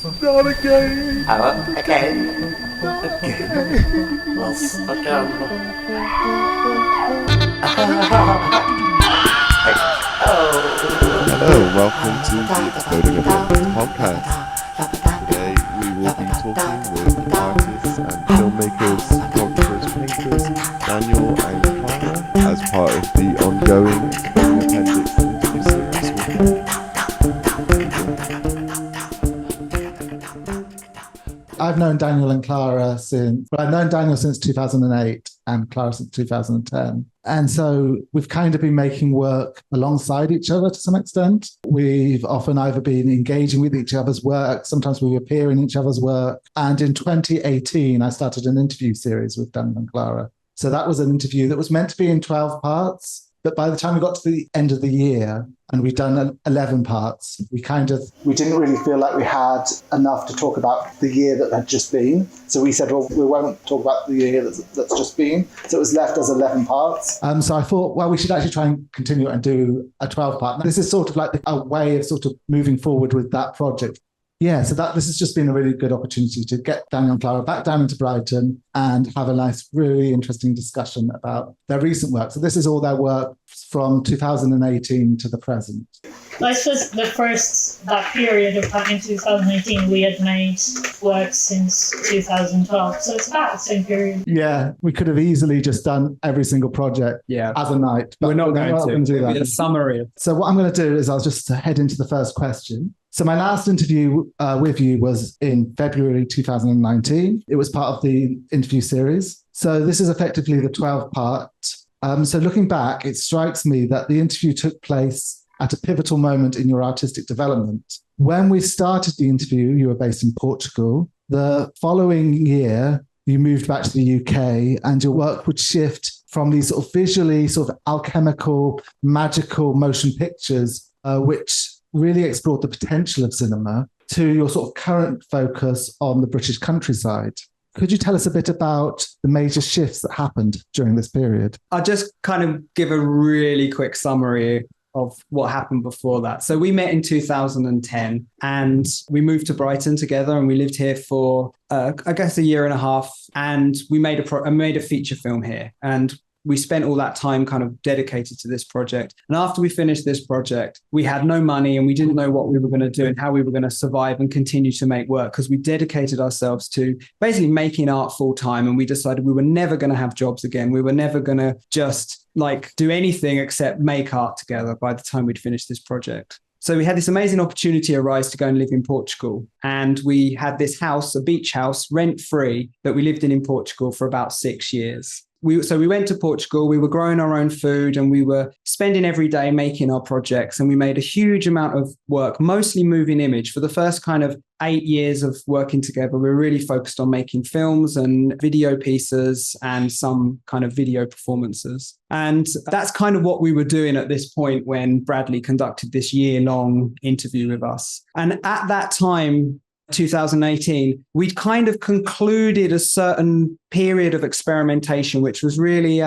Not again. How? Again? Again. Once again. Hello, welcome to the Exploding Appendix podcast. Today we will be talking with artists and filmmakers, sculptors, painters, Daniel and Clara, as part of the ongoing Exploding Appendix interview series. I've known Daniel and Clara I've known Daniel since 2008 and Clara since 2010. And so we've kind of been making work alongside each other to some extent. We've often either been engaging with each other's work, sometimes we appear in each other's work. And in 2018, I started an interview series with Daniel and Clara. So that was an interview that was meant to be in 12 parts. But by the time we got to the end of the year and we'd done 11 parts, we didn't really feel like we had enough to talk about the year that had just been. So we said, well, we won't talk about the year that's just been. So it was left as 11 parts. So I thought, well, we should actually try and continue and do a 12 part. This is sort of like a way of sort of moving forward with that project. Yeah, so this has just been a really good opportunity to get Daniel and Clara back down into Brighton and have a nice, really interesting discussion about their recent work. So this is all their work from 2018 to the present. I suppose that period of back in 2018, we had made work since 2012. So it's about the same period. Yeah, we could have easily just done every single project as a night. But we're not going to do that. A summary. So what I'm going to do is I'll just head into the first question. So my last interview with you was in February 2019. It was part of the interview series. So this is effectively the 12th part. So looking back, it strikes me that the interview took place at a pivotal moment in your artistic development. When we started the interview, you were based in Portugal. The following year, you moved back to the UK and your work would shift from these sort of visually sort of alchemical, magical motion pictures, which really explored the potential of cinema, to your sort of current focus on the British countryside. Could you tell us a bit about the major shifts that happened during this period? I'll just kind of give a really quick summary of what happened before that. So we met in 2010 and we moved to Brighton together and we lived here for, I guess, a year and a half. And we made a feature film here. And we spent all that time kind of dedicated to this project. And after we finished this project, we had no money and we didn't know what we were going to do and how we were going to survive and continue to make work, because we dedicated ourselves to basically making art full time. And we decided we were never going to have jobs again. We were never going to just do anything except make art together by the time we'd finished this project. So we had this amazing opportunity arise to go and live in Portugal. And we had this house, a beach house, rent-free, that we lived in Portugal for about 6 years. So we went to Portugal, we were growing our own food and we were spending every day making our projects, and we made a huge amount of work, mostly moving image. For the first kind of 8 years of working together, we were really focused on making films and video pieces and some kind of video performances. And that's kind of what we were doing at this point when Bradley conducted this year-long interview with us. And at that time, 2018, we'd kind of concluded a certain period of experimentation, which was really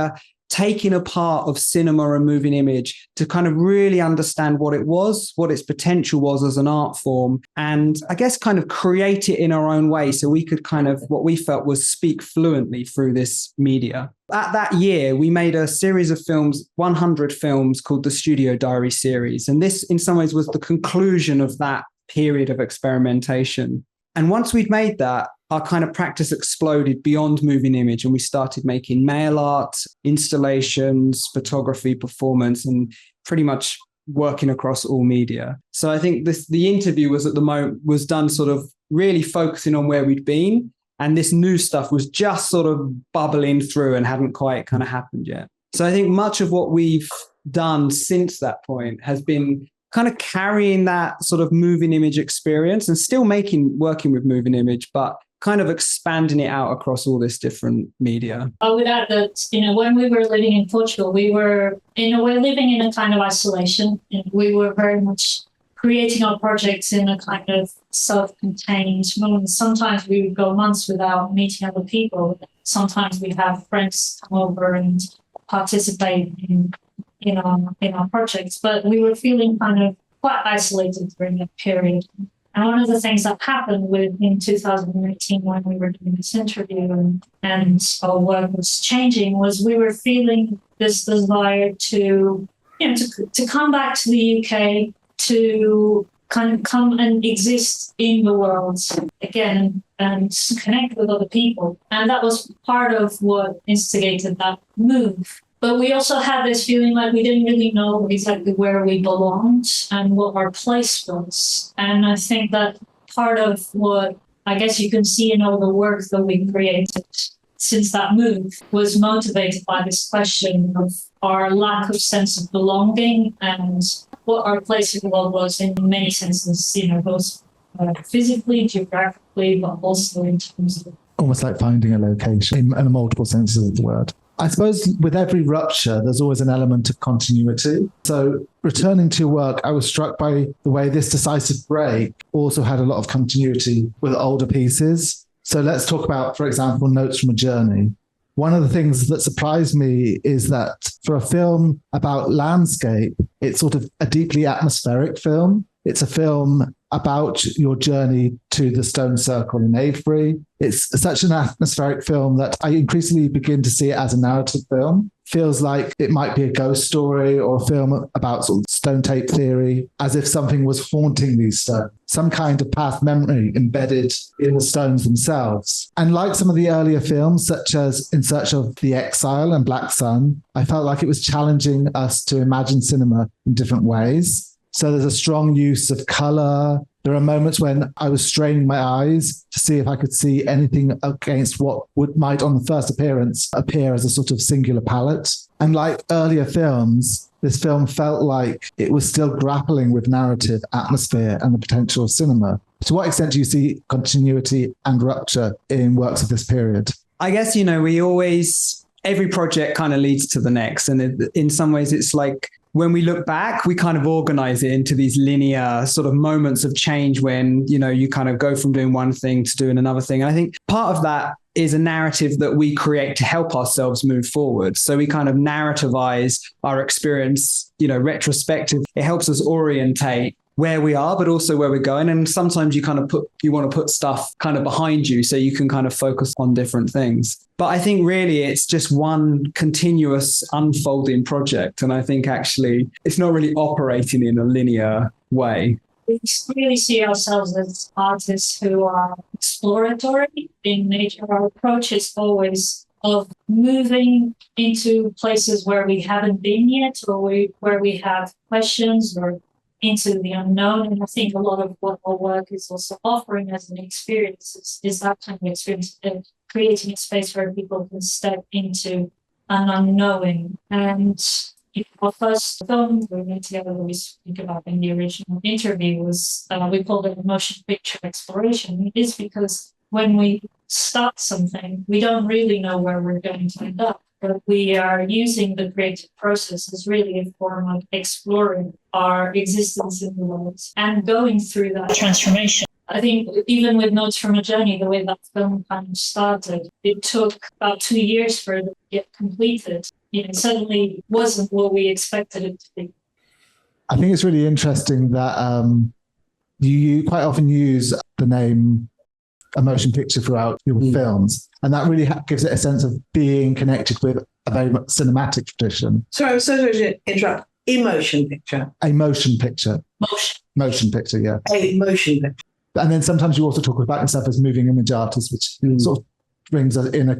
taking a part of cinema and moving image to kind of really understand what it was, what its potential was as an art form, and I guess kind of create it in our own way so we could kind of, what we felt was, speak fluently through this media. At that year, we made a series of films, 100 films, called the Studio Diary series. And this, in some ways, was the conclusion of that period of experimentation. And once we'd made that, our kind of practice exploded beyond moving image, and we started making mail art, installations, photography, performance, and pretty much working across all media. So I think the interview was done sort of really focusing on where we'd been, and this new stuff was just sort of bubbling through and hadn't quite kind of happened yet. So I think much of what we've done since that point has been kind of carrying that sort of moving image experience and still working with moving image, but kind of expanding it out across all this different media. I would add that, when we were living in Portugal, we were in a way living in a kind of isolation. And we were very much creating our projects in a kind of self-contained moment. Sometimes we would go months without meeting other people. Sometimes we'd have friends come over and participate in our projects, but we were feeling kind of quite isolated during that period. And one of the things that happened in 2018 when we were doing this interview and our work was changing was we were feeling this desire to come back to the UK, to kind of come and exist in the world again and connect with other people. And that was part of what instigated that move. But we also had this feeling like we didn't really know exactly where we belonged and what our place was. And I think that part of what I guess you can see in all the work that we created since that move was motivated by this question of our lack of sense of belonging and what our place in the world was in many senses, both physically, geographically, but also in terms of... Almost like finding a location in multiple senses of the word. I suppose with every rupture, there's always an element of continuity. So returning to work, I was struck by the way this decisive break also had a lot of continuity with older pieces. So let's talk about, for example, Notes from a Journey. One of the things that surprised me is that for a film about landscape, it's sort of a deeply atmospheric film. It's a film about your journey to the Stone Circle in Avebury. It's such an atmospheric film that I increasingly begin to see it as a narrative film. Feels like it might be a ghost story or a film about sort of stone tape theory, as if something was haunting these stones, some kind of past memory embedded in the stones themselves. And like some of the earlier films, such as In Search of the Exile and Black Sun, I felt like it was challenging us to imagine cinema in different ways. So there's a strong use of color. There are moments when I was straining my eyes to see if I could see anything against what might on the first appearance appear as a sort of singular palette. And like earlier films, this film felt like it was still grappling with narrative, atmosphere, and the potential of cinema. To what extent do you see continuity and rupture in works of this period? I guess, every project kind of leads to the next. And in some ways, it's like, when we look back, we kind of organize it into these linear sort of moments of change when, you kind of go from doing one thing to doing another thing. And I think part of that is a narrative that we create to help ourselves move forward. So we kind of narrativize our experience, retrospective. It helps us orientate where we are, but also where we're going. And sometimes you want to put stuff kind of behind you so you can kind of focus on different things. But I think really it's just one continuous unfolding project. And I think actually it's not really operating in a linear way. We really see ourselves as artists who are exploratory in nature. Our approach is always of moving into places where we haven't been yet, or where we have questions, or into the unknown. And I think a lot of what our work is also offering as an experience is that kind of experience of creating a space where people can step into an unknowing. And our first film we made together that we speak about in the original interview was, we called it a motion picture exploration. It is because when we start something, we don't really know where we're going to end up. But we are using the creative process as really a form of exploring our existence in the world and going through that transformation. I think even with Notes from a Journey, the way that film kind of started, it took about 2 years for it to get completed. It suddenly wasn't what we expected it to be. I think it's really interesting that you quite often use the name a motion picture throughout your films. And that really gives it a sense of being connected with a very much cinematic tradition. Sorry, I'm so sorry to interrupt. Emotion picture. A motion picture. Motion picture, yeah. A motion picture. And then sometimes you also talk about yourself as moving image artist, which sort of brings us in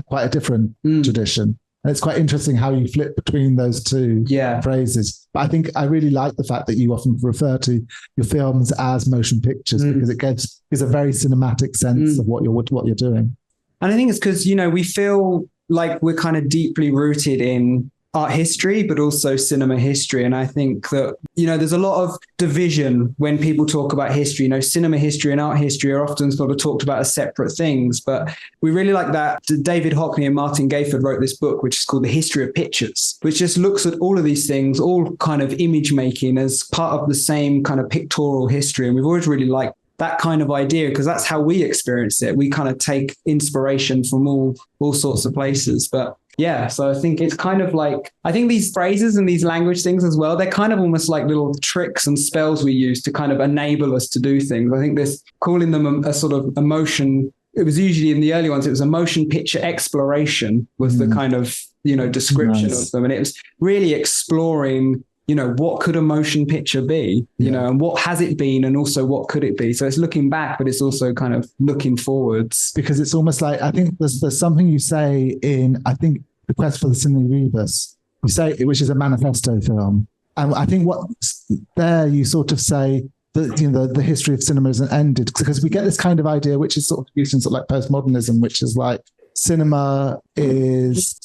quite a different tradition. And it's quite interesting how you flip between those two phrases. But I think I really like the fact that you often refer to your films as motion pictures because it gives a very cinematic sense of what you're doing. And I think it's because, we feel like we're kind of deeply rooted in art history, but also cinema history. And I think that, there's a lot of division when people talk about history. Cinema history and art history are often sort of talked about as separate things, but we really like that. David Hockney and Martin Gayford wrote this book, which is called The History of Pictures, which just looks at all of these things, all kind of image making as part of the same kind of pictorial history. And we've always really liked that kind of idea because that's how we experience it. We kind of take inspiration from all sorts of places. But Yeah, so I think it's kind of like, I think these phrases and these language things as well, they're kind of almost like little tricks and spells we use to kind of enable us to do things. I think this, calling them a sort of emotion, it was usually in the early ones, it was a motion picture exploration was the kind of, description of them. And it was really exploring, what could a motion picture be, and what has it been, and also what could it be? So it's looking back, but it's also kind of looking forwards. Because it's almost like, I think there's something you say in, I think, The Quest for the Cinema Rebus, you say, which is a manifesto film. And I think what there you sort of say that, the history of cinema isn't ended, because we get this kind of idea, which is sort of used in sort of like postmodernism, which is like, cinema is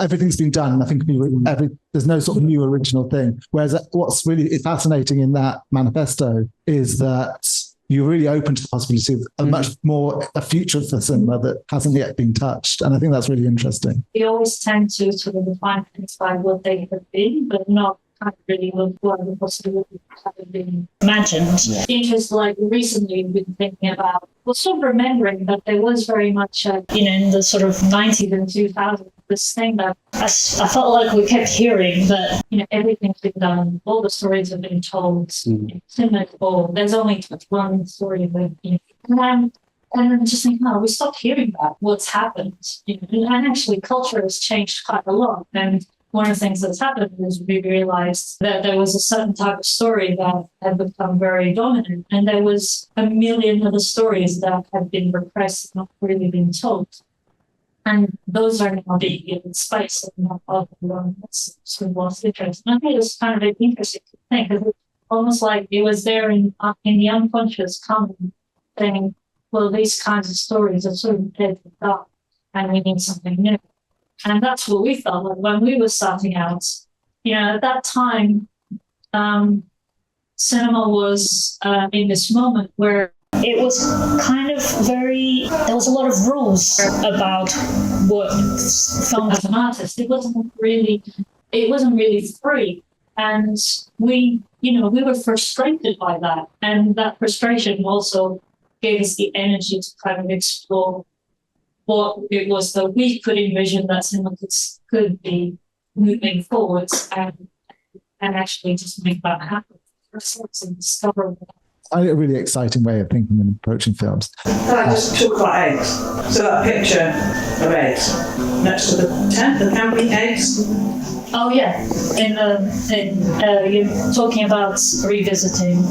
everything's been done. Nothing can be there's no sort of new original thing. Whereas what's really fascinating in that manifesto is that you're really open to the possibility of a future for cinema that hasn't yet been touched. And I think that's really interesting. We always tend to sort of define things by what they have been, but not kind of really look what the possibilities have been imagined. Yeah. Because like recently we've been thinking about, sort of remembering that there was very much, in the sort of 90s and 2000s, this thing that I felt like we kept hearing that, everything's been done, all the stories have been told, similar to all. There's only one story with, and I'm just thinking, we stopped hearing that, what's happened. And actually culture has changed quite a lot. And one of the things that's happened is we realized that there was a certain type of story that had become very dominant, and there was a million other stories that had been repressed, not really been told. And those are now being given space and not all the one that's sort of lost interest. And I think it's kind of an interesting thing, because it's almost like it was there in the unconscious common saying, well, these kinds of stories are sort of dead and dark, and we need something new. And that's what we felt like when we were starting out. At that time, cinema was in this moment where it was kind of there was a lot of rules about what film as an artist. It wasn't really free. And we were frustrated by that. And that frustration also gave us the energy to kind of explore what it was that we could envision that cinema could be moving forwards and actually just make that happen for ourselves and discover that. A really exciting way of thinking and approaching films. Can I just talk about eggs? So that picture of eggs next to the tent, the camping eggs. Oh yeah, you're talking about revisiting.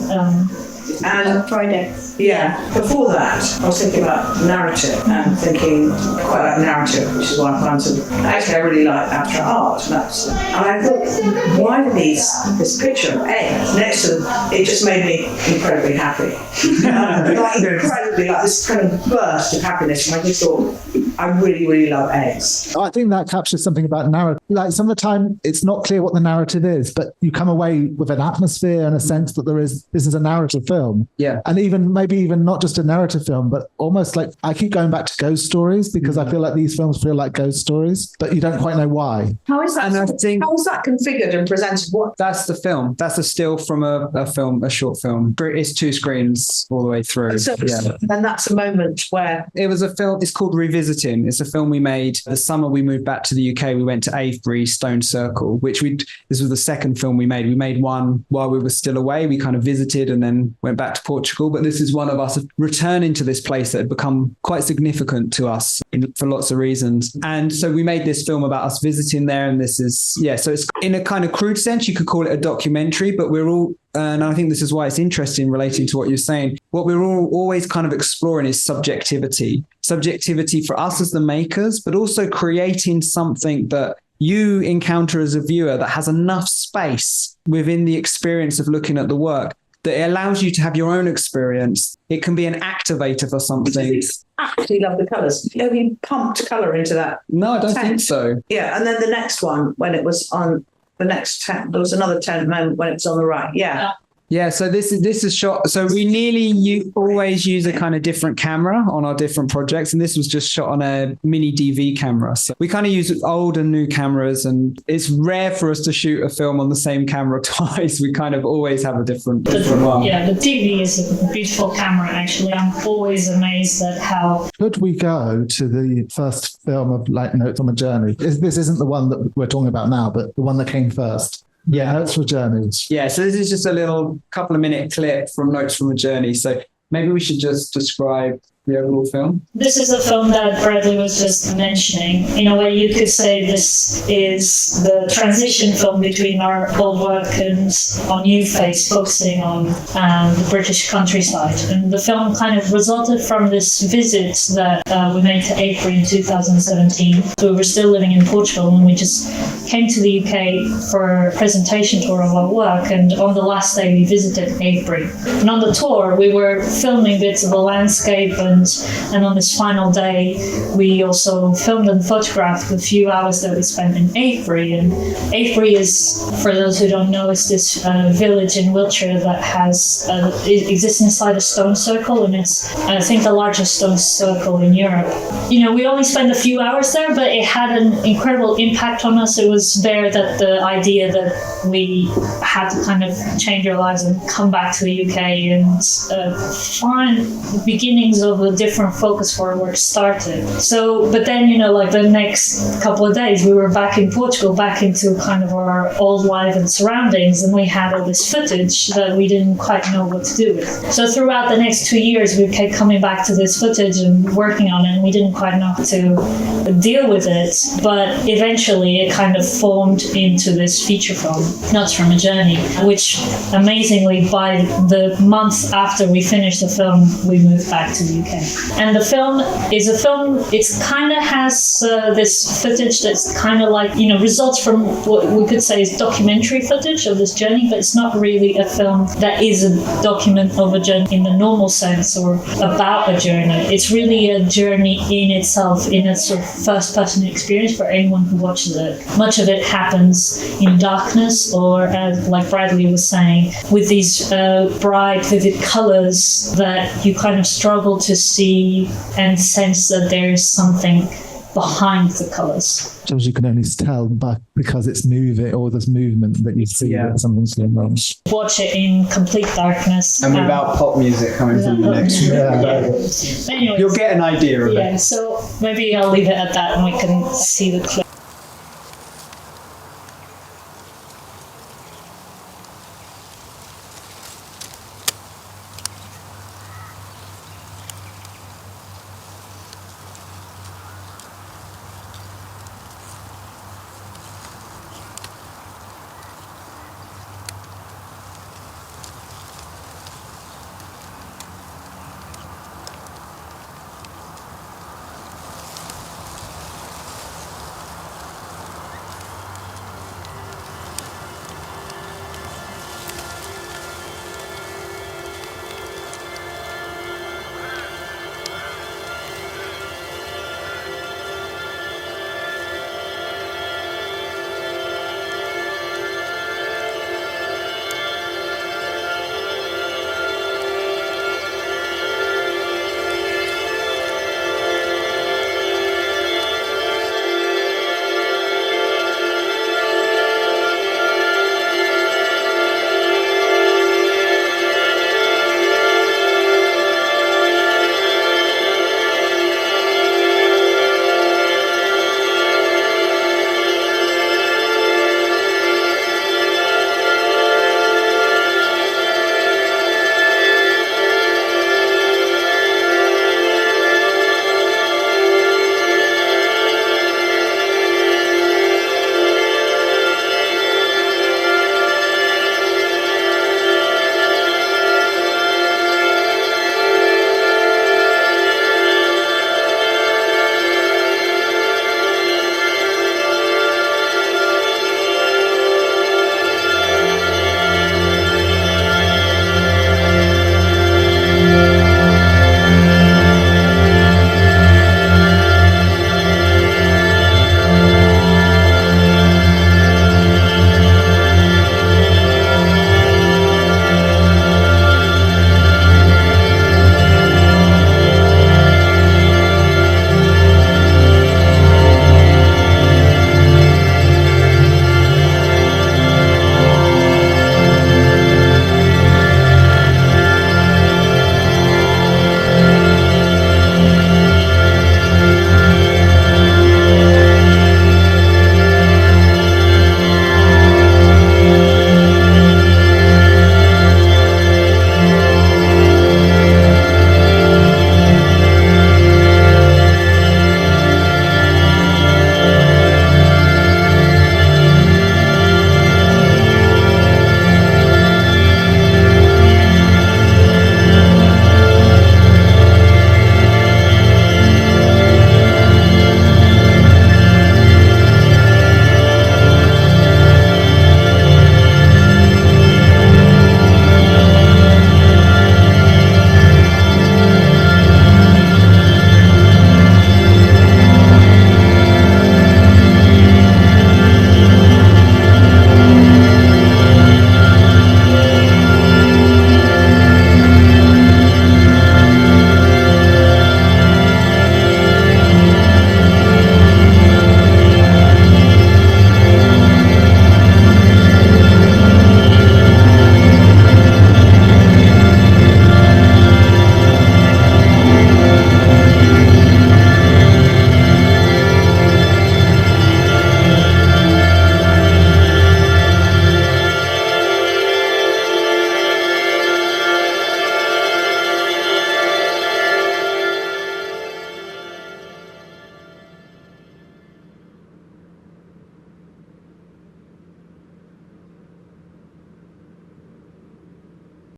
And Friday. Yeah, before that, I was thinking about narrative and thinking quite like narrative, which is why I find actually I really like abstract art. And I thought, why did this picture of eggs next to them, it just made me incredibly happy. Incredibly, like this kind of burst of happiness. And I just thought, I really, really love eggs. I think that captures something about narrative. Like some of the time, it's not clear what the narrative is, but you come away with an atmosphere and a sense that this is a narrative film. Yeah. And maybe even not just a narrative film, but almost like, I keep going back to ghost stories because I feel like these films feel like ghost stories, but you don't quite know why. How is that? And I think how was that configured and presented? That's the film. That's a still from a short film. It's 2 screens all the way through. So, and that's a moment where it was a film. It's called Revisiting. It's a film we made the summer we moved back to the UK. We went to Avebury Stone Circle, this was the second film we made. We made one while we were still away. We kind of visited and then went back to Portugal. But this is one of us returning to this place that had become quite significant to us for lots of reasons. And so we made this film about us visiting there. And this is, so it's in a kind of crude sense, you could call it a documentary, but we're all, and I think this is why it's interesting relating to what you're saying. What we're all always kind of exploring is subjectivity for us as the makers, but also creating something that you encounter as a viewer that has enough space within the experience of looking at the work that it allows you to have your own experience. It can be an activator for something. I actually love the colours. Have you pumped colour into that? No, I don't think so. Yeah, and then the next one, when it was on the next tent, there was another tent moment when it was on the right. Yeah. Yeah, so this is shot. So we always use a kind of different camera on our different projects, and this was just shot on a mini DV camera. So we kind of use old and new cameras, and it's rare for us to shoot a film on the same camera twice. We kind of always have a different one. Yeah, the DV is a beautiful camera. Actually, I'm always amazed at how. Could we go to the first film of Like Notes on a Journey? This isn't the one that we're talking about now, but the one that came first. Yeah, Notes for Journeys. Yeah, so this is just a little couple of minute clip from Notes from a Journey. So maybe we should just describe the overall film. This is a film that Bradley was just mentioning. In a way, you could say this is the transition film between our old work and our new phase, focusing on the British countryside. And the film kind of resulted from this visit that we made to Avebury in 2017. We were still living in Portugal, and we just came to the UK for a presentation tour of our work. And on the last day, we visited Avebury. And on the tour, we were filming bits of the landscape, and on this final day, we also filmed and photographed the few hours that we spent in Avebury. And Avebury is, for those who don't know, is this village in Wiltshire that it exists inside a stone circle, and it's, I think, the largest stone circle in Europe. You know, we only spent a few hours there, but it had an incredible impact on us. It was there that the idea that we had to kind of change our lives and come back to the UK and find the beginnings of a different focus for our work started. So, but then, you know, like the next couple of days, we were back in Portugal, back into kind of our old life and surroundings, and we had all this footage that we didn't quite know what to do with. So throughout the next 2 years, we kept coming back to this footage and working on it, and we didn't quite know how to deal with it. But eventually, it kind of formed into this feature film, Notes from a Journey, which amazingly, by the month after we finished the film, we moved back to the UK. And the film is a film, it kind of has this footage that's kind of like, you know, results from what we could say is documentary footage of this journey, but it's not really a film that is a document of a journey in the normal sense or about a journey. It's really a journey in itself, in a sort of first-person experience for anyone who watches it. Much of it happens in darkness, or as like Bradley was saying, with these bright, vivid colors that you kind of struggle to see and sense that there is something behind the colors. Which you can only tell because it's moving, or there's movement that you see that something's going on. Watch it in complete darkness. And without pop music coming from the next room. Anyways, you'll get an idea of it. Yeah, so maybe I'll leave it at that and we can see the clip.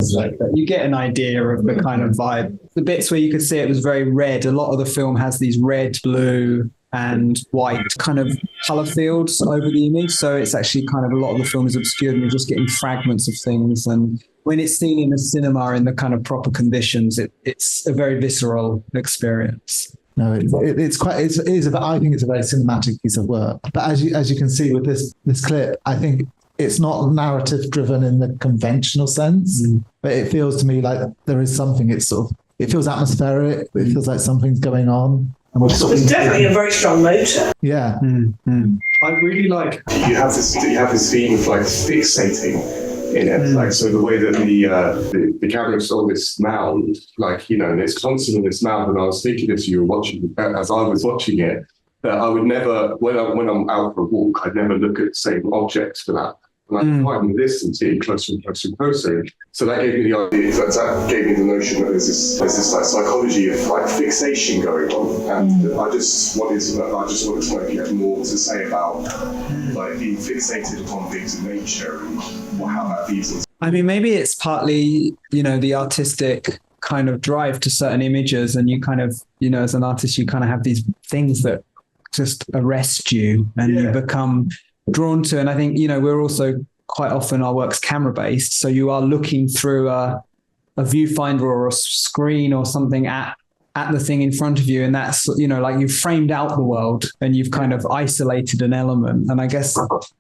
translate, but you get an idea of the kind of vibe. The bits where you could see it was very red. A lot of the film has these red, blue, and white kind of color fields over the image. So it's actually kind of a lot of the film is obscured and you're just getting fragments of things. And when it's seen in a cinema in the kind of proper conditions, it's a very visceral experience. No, it's quite. I think it's a very cinematic piece of work. But as you can see with this clip, I think it's not narrative driven in the conventional sense. But it feels to me like there is something. It feels atmospheric. It feels like something's going on. And There's definitely a very strong motor. Yeah. I really like you have this theme of like fixating in it, like so the way that the camera's on this mound, like and it's constant on this mound. And I was thinking as you were watching, as I was watching it, that I would never, when I'm out for a walk, I'd never look at the same objects for that. And I find the distance getting closer and closer and closer. So that gave me the idea, that gave me the notion that there's this like psychology of like fixation going on. And I just wanted to know if you had more to say about like being fixated upon things in nature and how that feeds into. I mean, maybe it's partly, the artistic kind of drive to certain images, and you kind of, as an artist, you kind of have these things that just arrest you and you become drawn to. And I think, we're also quite often our work's camera based. So you are looking through a viewfinder or a screen or something at the thing in front of you. And that's, like you've framed out the world and you've kind of isolated an element. And I guess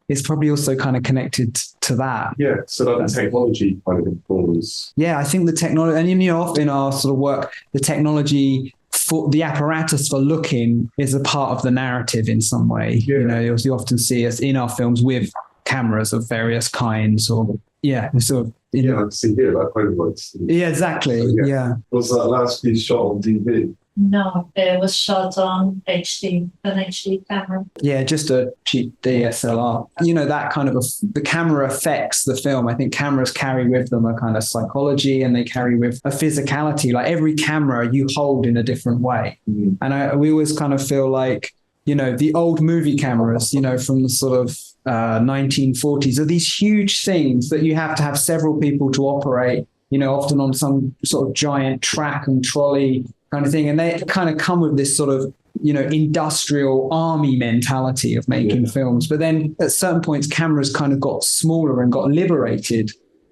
it's probably also kind of connected to that. Yeah. So that the technology kind of informs. Yeah. I think the technology, and often in our sort of work, the technology for the apparatus for looking is a part of the narrative in some way. You often see us in our films with cameras of various kinds, or I see here that Polaroids. Yeah, exactly. So, yeah. Was that last piece shot on DV? No, it was shot on an HD camera. Yeah, just a cheap DSLR. That kind of the camera affects the film. I think cameras carry with them a kind of psychology, and they carry with a physicality. Like every camera you hold in a different way. And we always kind of feel like, the old movie cameras, from the sort of 1940s are these huge things that you have to have several people to operate, often on some sort of giant track and trolley kind of thing. And they kind of come with this sort of, industrial army mentality of making films. But then at certain points, cameras kind of got smaller and got liberated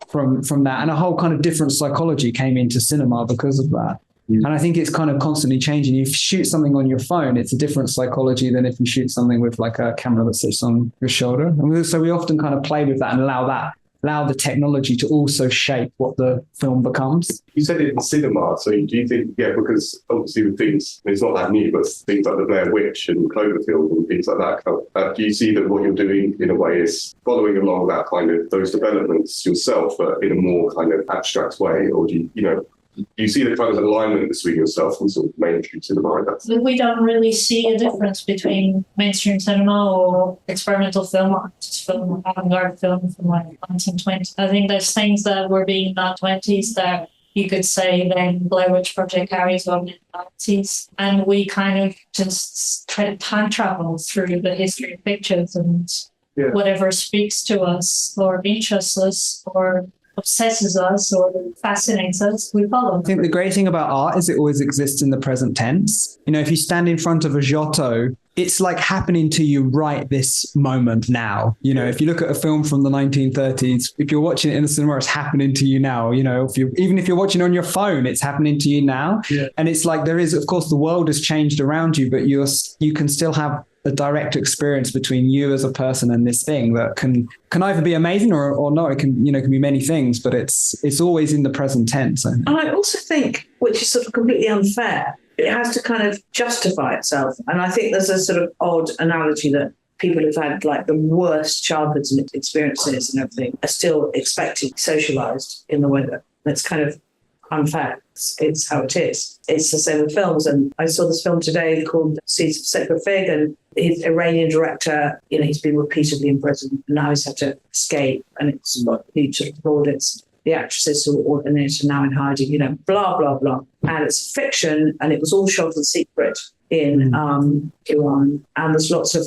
from that. And a whole kind of different psychology came into cinema because of that. And I think it's kind of constantly changing. If you shoot something on your phone, it's a different psychology than if you shoot something with like a camera that sits on your shoulder. And so we often kind of play with that and allow the technology to also shape what the film becomes. You said it in cinema, so do you think, because obviously with things, it's not that new, but things like the Blair Witch and Cloverfield and things like that, do you see that what you're doing in a way is following along that kind of those developments yourself, but in a more kind of abstract way? Or do you see the kind of alignment between yourself and sort of mainstream cinema? We don't really see a difference between mainstream cinema or experimental film, artist film, avant-garde film from like 1920s. I think there's things that were being in the 20s that you could say then Blair Witch Project carries on in the 90s. And we kind of just time travel through the history of pictures and whatever speaks to us or interests us or obsesses us or fascinates us, we follow. I think the great thing about art is it always exists in the present tense. If you stand in front of a Giotto, it's like happening to you right this moment now. If you look at a film from the 1930s, if you're watching it in the cinema, it's happening to you now. Even if you're watching on your phone, it's happening to you now. Yeah. And it's like there is, of course, the world has changed around you, but you can still have a direct experience between you as a person and this thing that can either be amazing or not. It can be many things, but it's always in the present tense. And I also think, which is sort of completely unfair, it has to kind of justify itself. And I think there's a sort of odd analogy that people who've had like the worst childhood experiences and everything are still expected to be socialized in the way that's kind of unfair. It's how it is. It's the same with films. And I saw this film today called Seeds of Sacred Fig, and he's an Iranian director. He's been repeatedly in prison. And now he's had to escape, and it's got huge sort of plaudits. The actresses who were in it are now in hiding, blah, blah, blah. And it's fiction, and it was all shot in secret in Iran. And there's lots of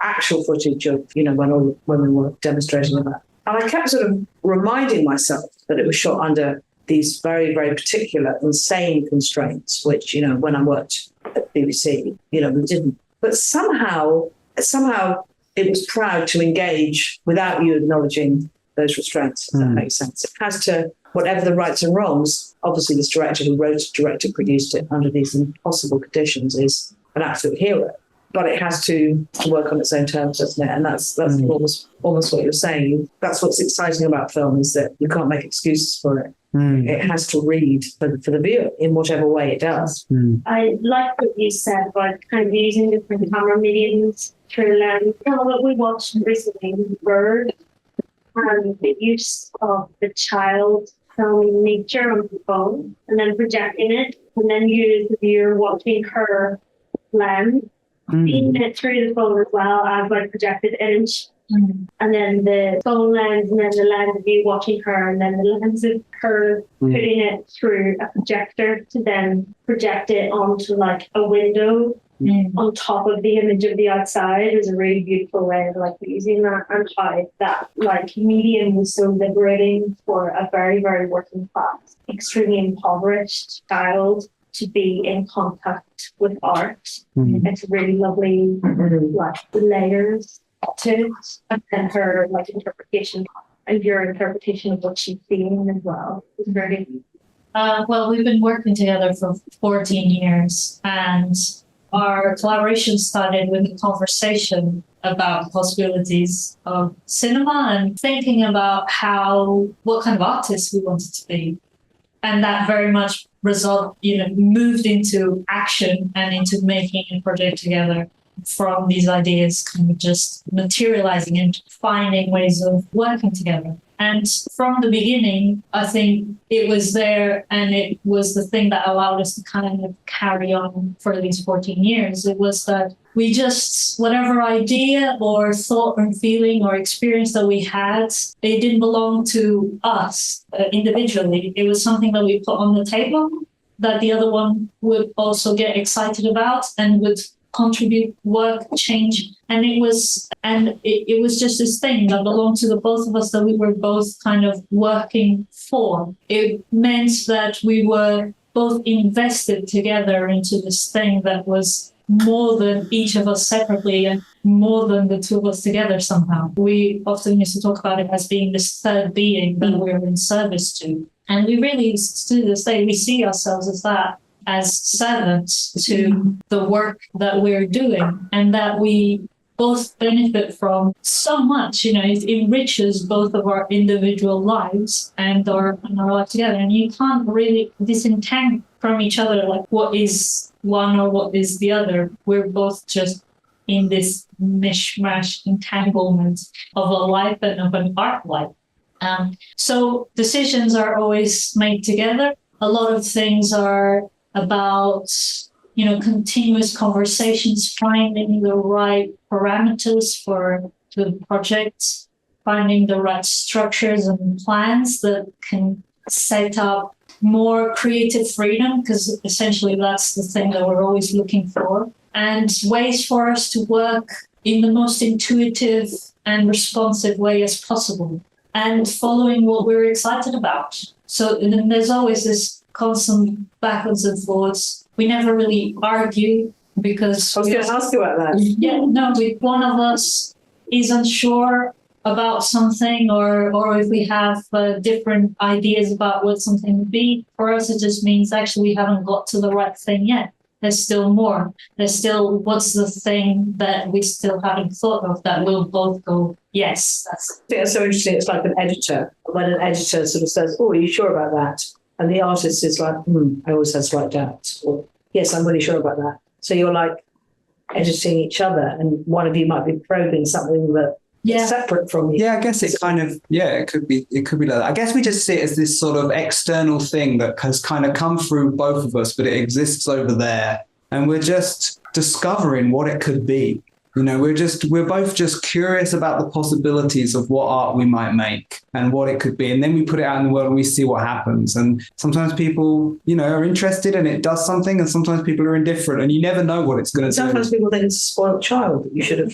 actual footage of, when we were demonstrating about And I kept sort of reminding myself that it was shot under these very, very particular, insane constraints, which, you know, when I worked at BBC, you know, we didn't. But somehow it was proud to engage without you acknowledging those restraints, if that makes sense. It has to, whatever the rights and wrongs, obviously this director who wrote it, directed, produced it under these impossible conditions is an absolute hero. But it has to work on its own terms, doesn't it? And that's almost what you're saying. That's what's exciting about film, is that you can't make excuses for it. It has to read for the viewer in whatever way it does. I like what you said about kind of using different camera mediums through lens. You know, what we watched recently, Bird, and the use of the child filming nature on the phone and then projecting it, and then you, the viewer, watching her lens, seeing it through the phone as well as like projected image. And then the phone lens, and then the lens of you watching her, and then the lens of her putting it through a projector to then project it onto like a window on top of the image of the outside is a really beautiful way of like using that, and how that like medium was so liberating for a very, very working class, extremely impoverished child to be in contact with art. It's really lovely, like layers to it, and then her like interpretation and your interpretation of what she's seeing as well is very. Well, we've been working together for 14 years, and our collaboration started with a conversation about possibilities of cinema and thinking about what kind of artists we wanted to be. And that very much moved into action and into making a project together from these ideas kind of just materializing and finding ways of working together. And from the beginning, I think it was there, and it was the thing that allowed us to kind of carry on for these 14 years. It was that we just, whatever idea or thought or feeling or experience that we had, it didn't belong to us individually. It was something that we put on the table that the other one would also get excited about and would contribute, work, change. And it was just this thing that belonged to the both of us that we were both kind of working for. It meant that we were both invested together into this thing that was more than each of us separately and more than the two of us together somehow. We often used to talk about it as being this third being that we're in service to. And we really, to this day, we see ourselves as that, as servants to the work that we're doing, and that we both benefit from so much. It enriches both of our individual lives and our life together. And you can't really disentangle from each other like what is one or what is the other. We're both just in this mishmash entanglement of a life and of an art life. So decisions are always made together. A lot of things are about, continuous conversations, finding the right parameters for the project, finding the right structures and plans that can set up more creative freedom, because essentially that's the thing that we're always looking for, and ways for us to work in the most intuitive and responsive way as possible, and following what we're excited about. So then there's always this constant backwards and forwards. We never really argue because... I was going to ask you about that. Yeah, no, if one of us is unsure about something or if we have different ideas about what something would be, for us it just means actually we haven't got to the right thing yet. There's still more. There's still, what's the thing that we still haven't thought of that we'll both go, yes. I think that's so interesting. It's like an editor. When an editor sort of says, oh, are you sure about that? And the artist is like, I always have slight doubts. Or, yes, I'm really sure about that. So you're like editing each other, and one of you might be probing something that is separate from you. Yeah, I guess it kind of, it could be like that. I guess we just see it as this sort of external thing that has kind of come through both of us, but it exists over there. And we're just discovering what it could be. We're both just curious about the possibilities of what art we might make and what it could be. And then we put it out in the world and we see what happens. And sometimes people, are interested and it does something, and sometimes people are indifferent, and you never know what it's going to do. Sometimes people think it's a spoiled child that you should have,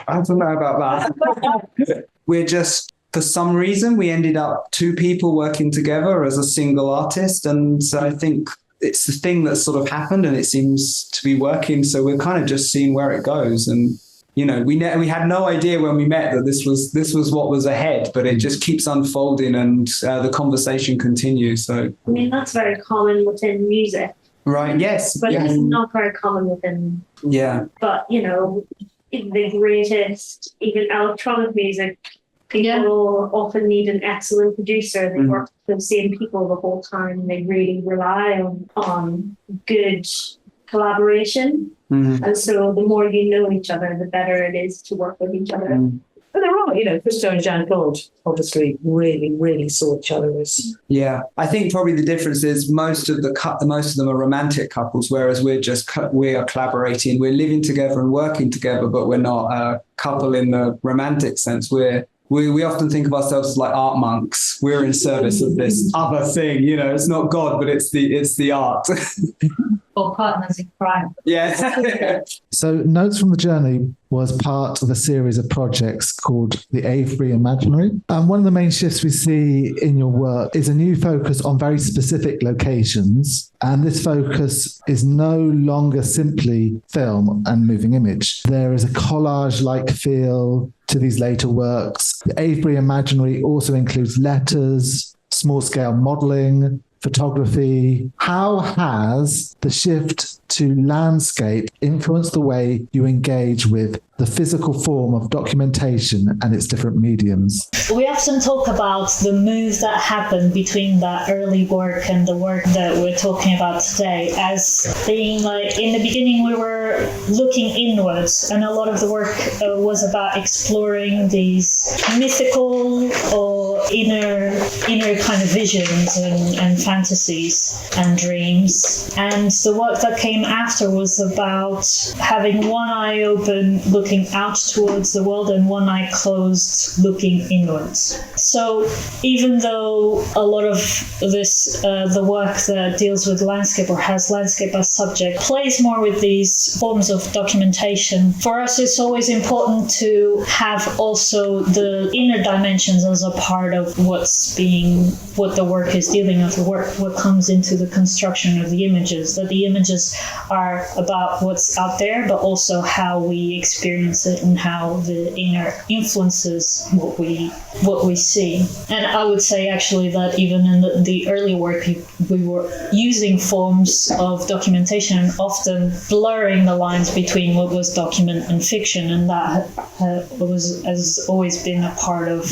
I don't know about that. We're just for some reason, we ended up two people working together as a single artist. And so I think it's the thing that sort of happened and it seems to be working. So we're kind of just seeing where it goes. And, you know, we had no idea when we met that this was what was ahead, but it just keeps unfolding and the conversation continues. So, I mean, that's very common within music. Right. Yes. But yeah. it's not very common within. Yeah. But, you know, the greatest, even electronic music, people often need an excellent producer. They work with the same people the whole time. They really rely on good collaboration. And so the more you know each other, the better it is to work with each other. But they're right, you know, Christo and Jean-Claude obviously really, really saw each other as. Yeah, I think probably the difference is most of them are romantic couples, whereas we are collaborating, we're living together and working together, but we're not a couple in the romantic sense. We often think of ourselves as like art monks. We're in service of this other thing, you know. It's not God, but it's the art. Or partners in crime. Yeah. So Notes from the Journey was part of a series of projects called the Avebury Imaginary. And one of the main shifts we see in your work is a new focus on very specific locations. And this focus is no longer simply film and moving image. There is a collage-like feel to these later works. The Avebury Imaginary also includes letters, small-scale modeling, photography. How has the shift to landscape influenced the way you engage with the physical form of documentation and its different mediums? We often talk about the move that happened between that early work and the work that we're talking about today as being like, in the beginning we were looking inwards, and a lot of the work was about exploring these mythical or inner kind of visions and fantasies and dreams. And the work that came after was about having one eye open, looking out towards the world, and one eye closed, looking inwards. So even though a lot of this, the work that deals with landscape or has landscape as subject, plays more with these forms of documentation, for us it's always important to have also the inner dimensions as a part of what the work is dealing with, what comes into the construction of the images, that the images are about what's out there, but also how we experience it and how the inner influences what we see. And I would say actually that even in the early work, we were using forms of documentation and often blurring the lines between what was document and fiction, and that has always been a part of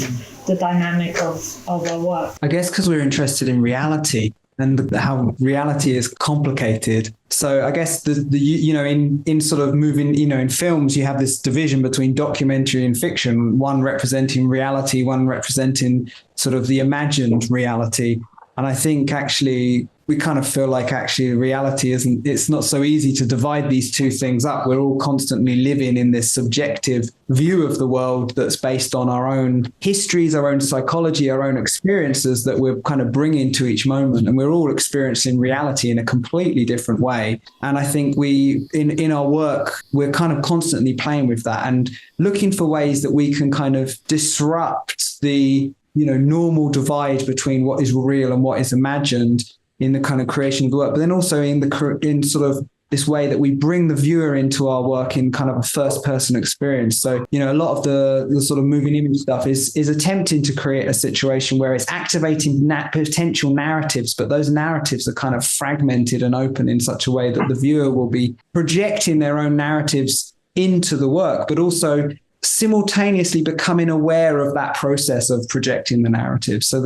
the dynamic of our work. I guess because we're interested in reality and how reality is complicated. So I guess in sort of moving, in films, you have this division between documentary and fiction, one representing reality, one representing sort of the imagined reality. And I think actually we kind of feel like actually reality it's not so easy to divide these two things up. We're all constantly living in this subjective view of the world that's based on our own histories, our own psychology, our own experiences that we're kind of bringing to each moment. And we're all experiencing reality in a completely different way. And I think in our work, we're kind of constantly playing with that and looking for ways that we can kind of disrupt the normal divide between what is real and what is imagined in the kind of creation of the work, but then also in sort of this way that we bring the viewer into our work in kind of a first person experience. So, a lot of the sort of moving image stuff is attempting to create a situation where it's activating potential narratives, but those narratives are kind of fragmented and open in such a way that the viewer will be projecting their own narratives into the work, but also simultaneously becoming aware of that process of projecting the narrative. So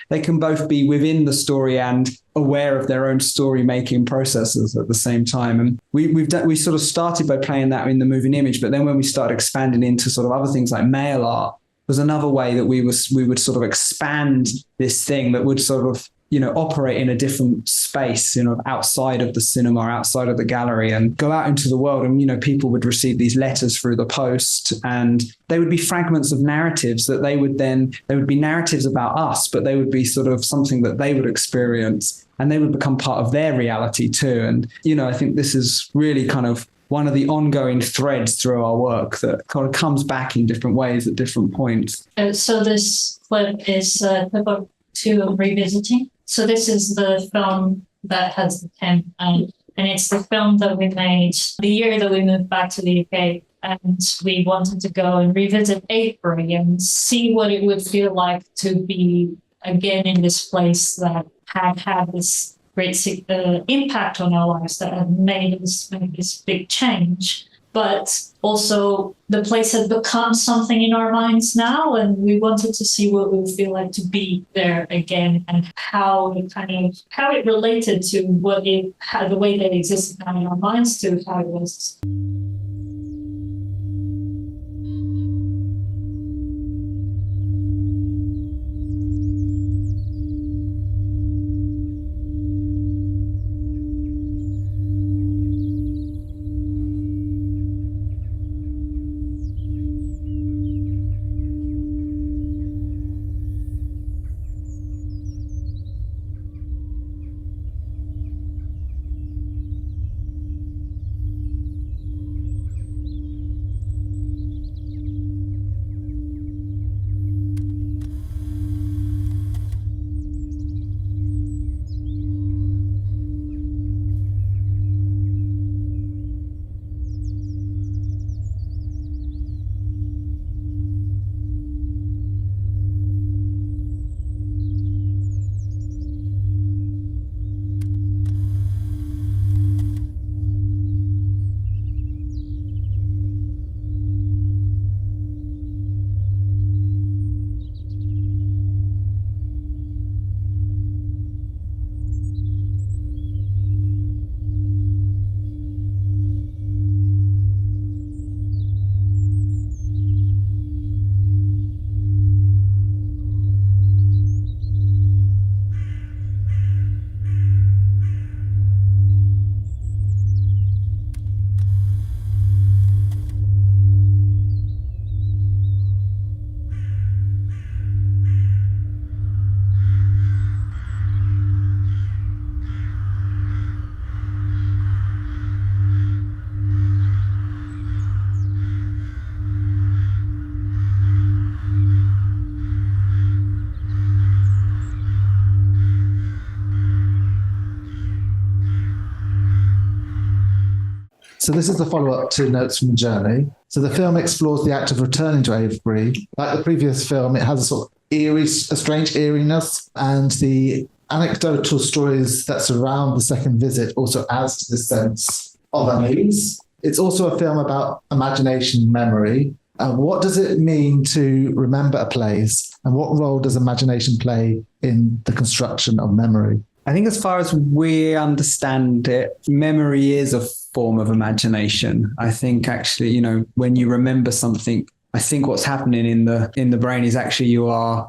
they can both be within the story and aware of their own story making processes at the same time. And we sort of started by playing that in the moving image, but then when we started expanding into sort of other things like mail art, was another way that we would sort of expand this thing that would sort of operate in a different space, outside of the cinema, outside of the gallery, and go out into the world. And, people would receive these letters through the post, and they would be fragments of narratives that they would be narratives about us, but they would be sort of something that they would experience, and they would become part of their reality too. And, I think this is really kind of one of the ongoing threads through our work that kind of comes back in different ways at different points. So this clip is clip of 2 of Revisiting. So this is the film that has the theme, and it's the film that we made the year that we moved back to the UK. And we wanted to go and revisit Avebury and see what it would feel like to be again in this place that had this great impact on our lives, that had made this big change. But also the place had become something in our minds now, and we wanted to see what it would feel like to be there again, and how it related to the way that it existed now in our minds to how it was. So this is the follow-up to Notes from a Journey. So the film explores the act of returning to Avebury. Like the previous film, it has a sort of a strange eeriness, and the anecdotal stories that surround the second visit also adds to this sense of unease. It's also a film about imagination, memory. What does it mean to remember a place, and what role does imagination play in the construction of memory? I think as far as we understand it, memory is a form of imagination. I think actually, when you remember something, I think what's happening in the brain is actually you're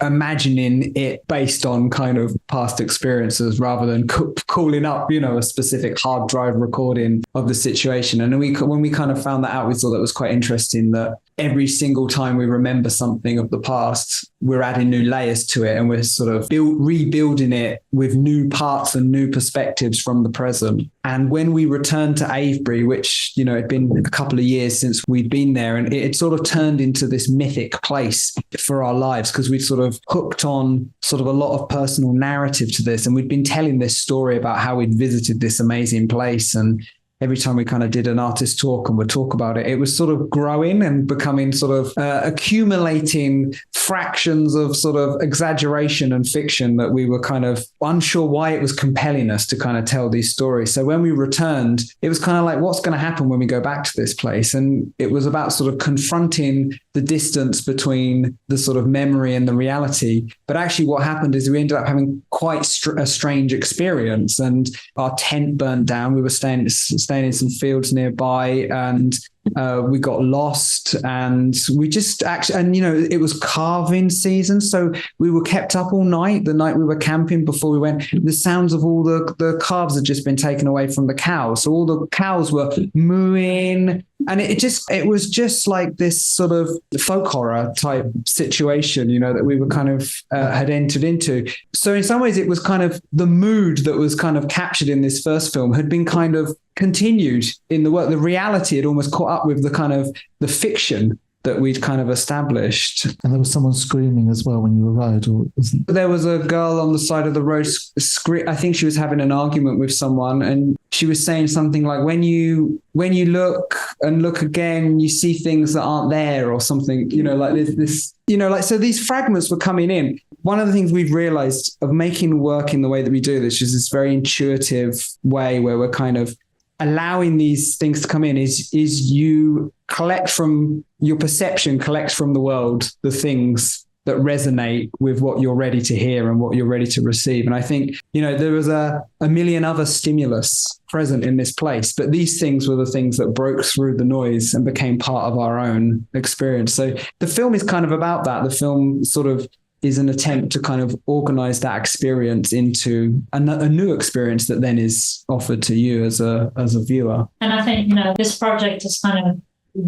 imagining it based on kind of past experiences rather than calling up, a specific hard drive recording of the situation. And when we kind of found that out, we thought that was quite interesting that every single time we remember something of the past, we're adding new layers to it, and we're sort of rebuilding it with new parts and new perspectives from the present. And when we returned to Avebury, which, it'd been a couple of years since we'd been there, and it sort of turned into this mythic place for our lives because we'd sort of hooked on sort of a lot of personal narrative to this. And we'd been telling this story about how we'd visited this amazing place, and every time we kind of did an artist talk and would talk about it, it was sort of growing and becoming sort of accumulating fractions of sort of exaggeration and fiction that we were kind of unsure why it was compelling us to kind of tell these stories. So when we returned, it was kind of like, what's going to happen when we go back to this place? And it was about sort of confronting the distance between the sort of memory and the reality. But actually what happened is we ended up having quite a strange experience, and our tent burnt down. We were staying in some fields nearby, and we got lost, and we just actually, and it was calving season, so we were kept up all night. The night we were camping before we went, the sounds of all the calves had just been taken away from the cows, so all the cows were mooing. And it was just like this sort of folk horror type situation, that we were kind of had entered into. So in some ways, it was kind of the mood that was kind of captured in this first film had been kind of continued in the work. The reality had almost caught up with the kind of the fiction that we'd kind of established. And there was someone screaming as well when you arrived, or wasn't There was a girl on the side of the road, I think she was having an argument with someone, and she was saying something like, when you look and look again, you see things that aren't there, or something, like this, so these fragments were coming in. One of the things we've realized of making work in the way that we do this is this very intuitive way where we're kind of allowing these things to come in is you collect from your perception, collect from the world, the things that resonate with what you're ready to hear and what you're ready to receive. And I think, there was a million other stimulus present in this place, but these things were the things that broke through the noise and became part of our own experience. So the film is kind of about that. The film sort of is an attempt to kind of organize that experience into a new experience that then is offered to you as a viewer. And I think, this project has kind of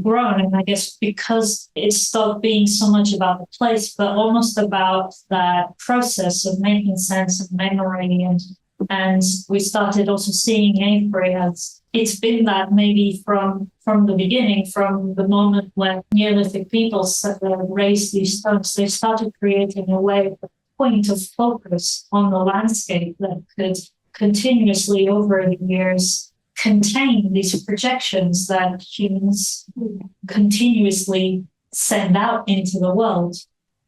grown, and I guess because it stopped being so much about the place, but almost about that process of making sense of memory. And we started also seeing Avebury as it's been that maybe from the beginning, from the moment when Neolithic people raised these stones, they started creating a way, a point of focus on the landscape that could continuously over the years contain these projections that humans continuously send out into the world.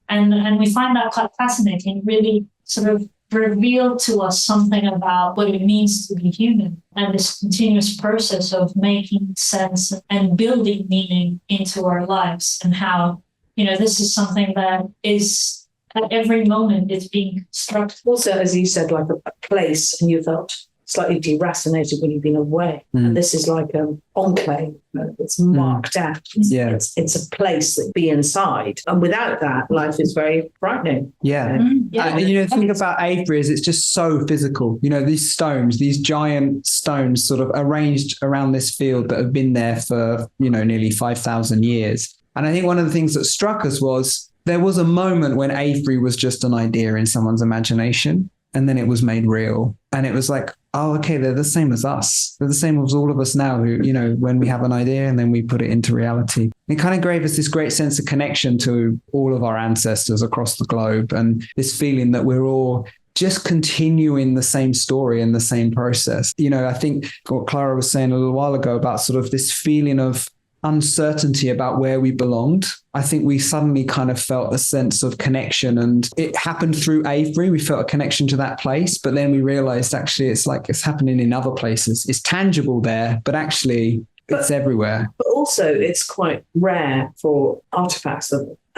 And we find that quite fascinating, really sort of revealed to us something about what it means to be human and this continuous process of making sense and building meaning into our lives, and how, this is something that is at every moment it's being constructed. Also, as you said, like a place, and you felt slightly deracinated when you've been away. And this is like an enclave. It's marked out. It's a place that be inside. And without that, life is very frightening. Yeah. The thing about Avebury is it's just so physical. These stones, these giant stones sort of arranged around this field that have been there for, nearly 5,000 years. And I think one of the things that struck us was there was a moment when Avebury was just an idea in someone's imagination, and then it was made real. And it was like, oh, okay, they're the same as us. They're the same as all of us now who, when we have an idea and then we put it into reality. It kind of gave us this great sense of connection to all of our ancestors across the globe, and this feeling that we're all just continuing the same story and the same process. I think what Clara was saying a little while ago about sort of this feeling of uncertainty about where we belonged. I think we suddenly kind of felt a sense of connection, and it happened through Avebury. We felt a connection to that place, but then we realized actually it's like it's happening in other places. It's tangible there, but actually it's everywhere. But also it's quite rare for artifacts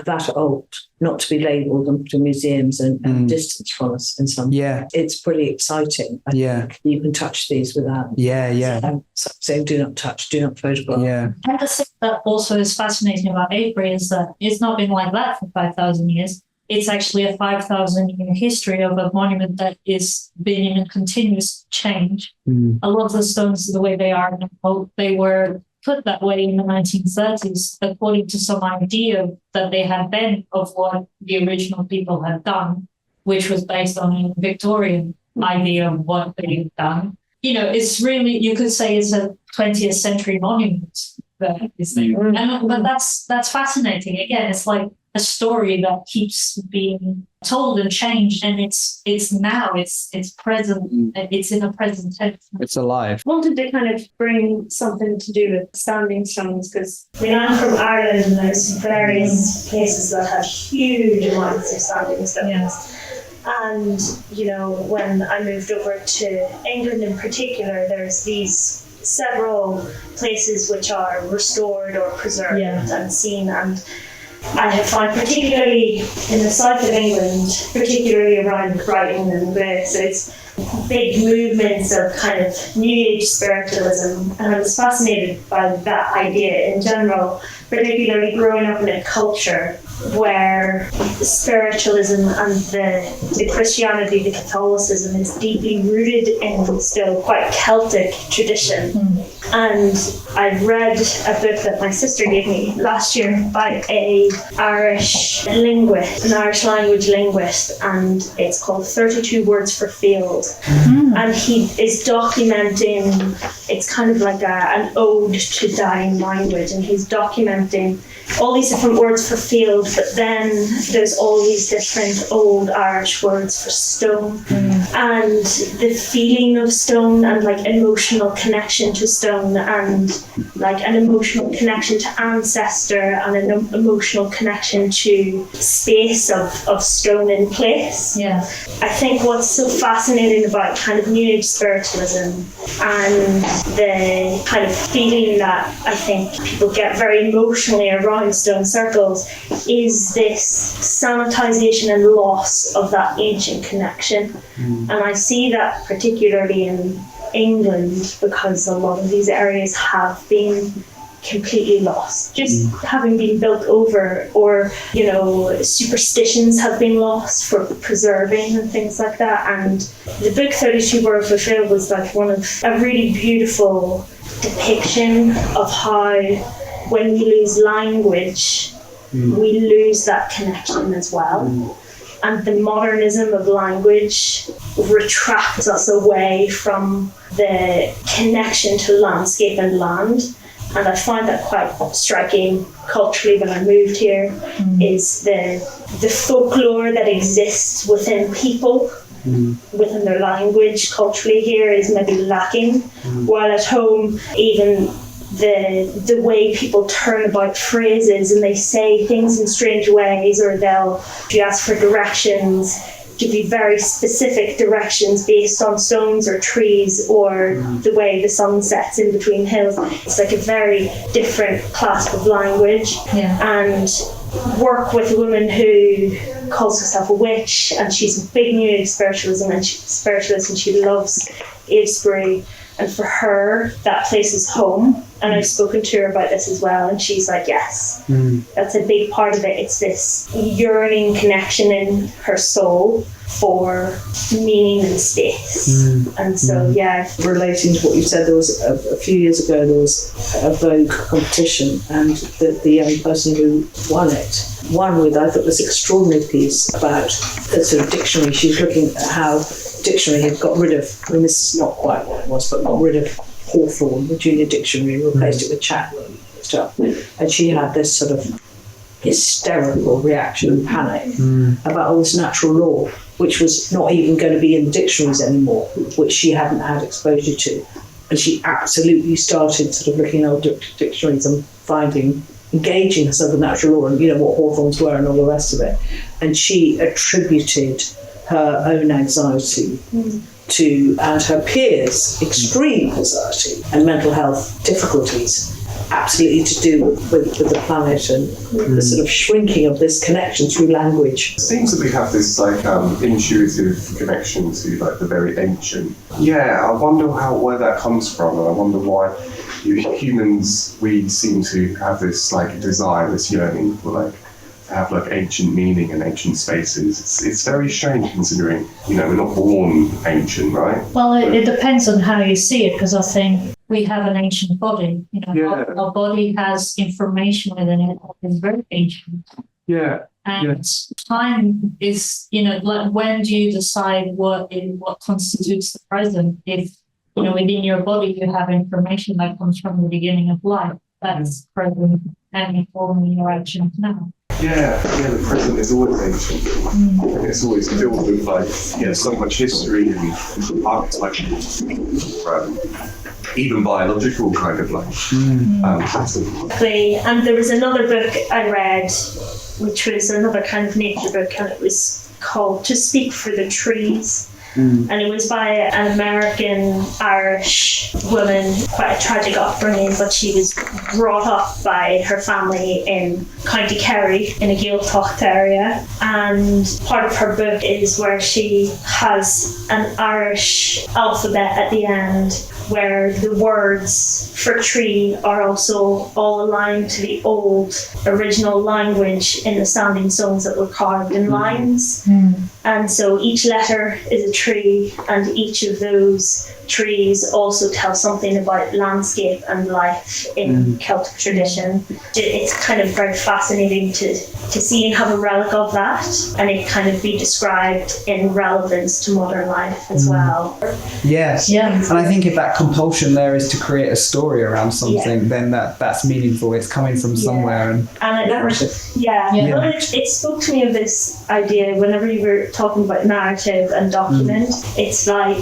that old not to be labelled and put in museums and distanced from us in some way. It's pretty exciting. I think you can touch these without saying do not touch, do not photograph. And the thing that also is fascinating about Avebury is that it's not been like that for 5,000 years. It's actually a 5,000-year history of a monument that is being in continuous change. A lot of the stones, the way they are now, they were put that way in the 1930s, according to some idea that they had then of what the original people had done, which was based on a Victorian idea of what they had done. It's really, you could say it's a 20th century monument that is there. But that's fascinating. Again, it's like a story that keeps being told and changed, and it's now, it's present, it's in the present tense. It's alive. I wanted to kind of bring something to do with standing stones, because I'm from Ireland and there's various places that have huge amounts of standing stones. And, when I moved over to England in particular, there's these several places which are restored or preserved and seen. And I have found, particularly in the south of England, particularly around Brighton and Grace, there's big movements of kind of New Age spiritualism, and I was fascinated by that idea in general, particularly growing up in a culture where spiritualism and the Christianity, the Catholicism is deeply rooted in still quite Celtic tradition. And I read a book that my sister gave me last year by an Irish language linguist, and it's called 32 Words for Field. And he is documenting, it's kind of like an ode to dying language, and he's documenting all these different words for field, but then there's all these different old Irish words for stone, and the feeling of stone, and like emotional connection to stone, and like an emotional connection to ancestor, and an emotional connection to space of stone in place. Yeah. I think what's so fascinating about kind of New Age spiritualism and the kind of feeling that I think people get very emotionally around stone circles is this sanitization and loss of that ancient connection. And I see that particularly in England, because a lot of these areas have been completely lost, just having been built over, or superstitions have been lost for preserving and things like that. And the book 32 Words for Field was like one of a really beautiful depiction of how when we lose language, we lose that connection as well. And the modernism of language retracts us away from the connection to landscape and land. And I find that quite striking culturally when I moved here, is the folklore that exists within people, within their language culturally here is maybe lacking, while at home even the way people turn about phrases and they say things in strange ways, or if you ask for directions, give you very specific directions based on stones or trees or the way the sun sets in between hills. It's like a very different clasp of language. And work with a woman who calls herself a witch, and she's a big New Age spiritualist, and she loves Avebury. And for her, that place is home. And I've spoken to her about this as well, and she's like, yes, that's a big part of it. It's this yearning connection in her soul for meaning and space. And so, relating to what you said, there was a few years ago, there was a Vogue competition, and the young person who won it won with, I thought, this extraordinary piece about the sort of dictionary. She was looking at how dictionary had got rid of, this is not quite what it was, but got rid of Hawthorne, the junior dictionary, and replaced it with Chatwin and stuff. And she had this sort of hysterical reaction and panic about all this natural law, which was not even going to be in the dictionaries anymore, which she hadn't had exposure to. And she absolutely started sort of looking at old dictionaries and engaging herself with natural law and, what Hawthorns were and all the rest of it. And she attributed her own anxiety and her peers' extreme anxiety and mental health difficulties absolutely to do with the planet and the sort of shrinking of this connection through language. It seems that we have this intuitive connection to the very ancient. I wonder where that comes from, and I wonder why humans, we seem to have this desire, this yearning for to have ancient meaning and ancient spaces. It's very strange considering we're not born ancient, right? Well, it depends on how you see it, because I think we have an ancient body. Our body has information within it that is very ancient. And time is, when do you decide what constitutes the present? If within your body you have information that comes from the beginning of life, that's present and informing your actions now. The present is always ancient. And it's always filled with so much history and archetypal, even biological pattern. And there was another book I read, which was another kind of nature book, and it was called To Speak for the Trees. And it was by an American Irish woman, quite a tragic upbringing, but she was brought up by her family in County Kerry in a Gaeltacht area. And part of her book is where she has an Irish alphabet at the end where the words for tree are also all aligned to the old original language in the standing stones that were carved in lines. And so each letter is a tree, and each of those trees also tell something about landscape and life in Celtic tradition. It's kind of very fascinating to see and have a relic of that, and it kind of be described in relevance to modern life as well. Yes. Yeah. And I think if that compulsion there is to create a story around something, then that's meaningful. It's coming from somewhere. And Well, it spoke to me of this idea whenever you were talking about narrative and document. It's like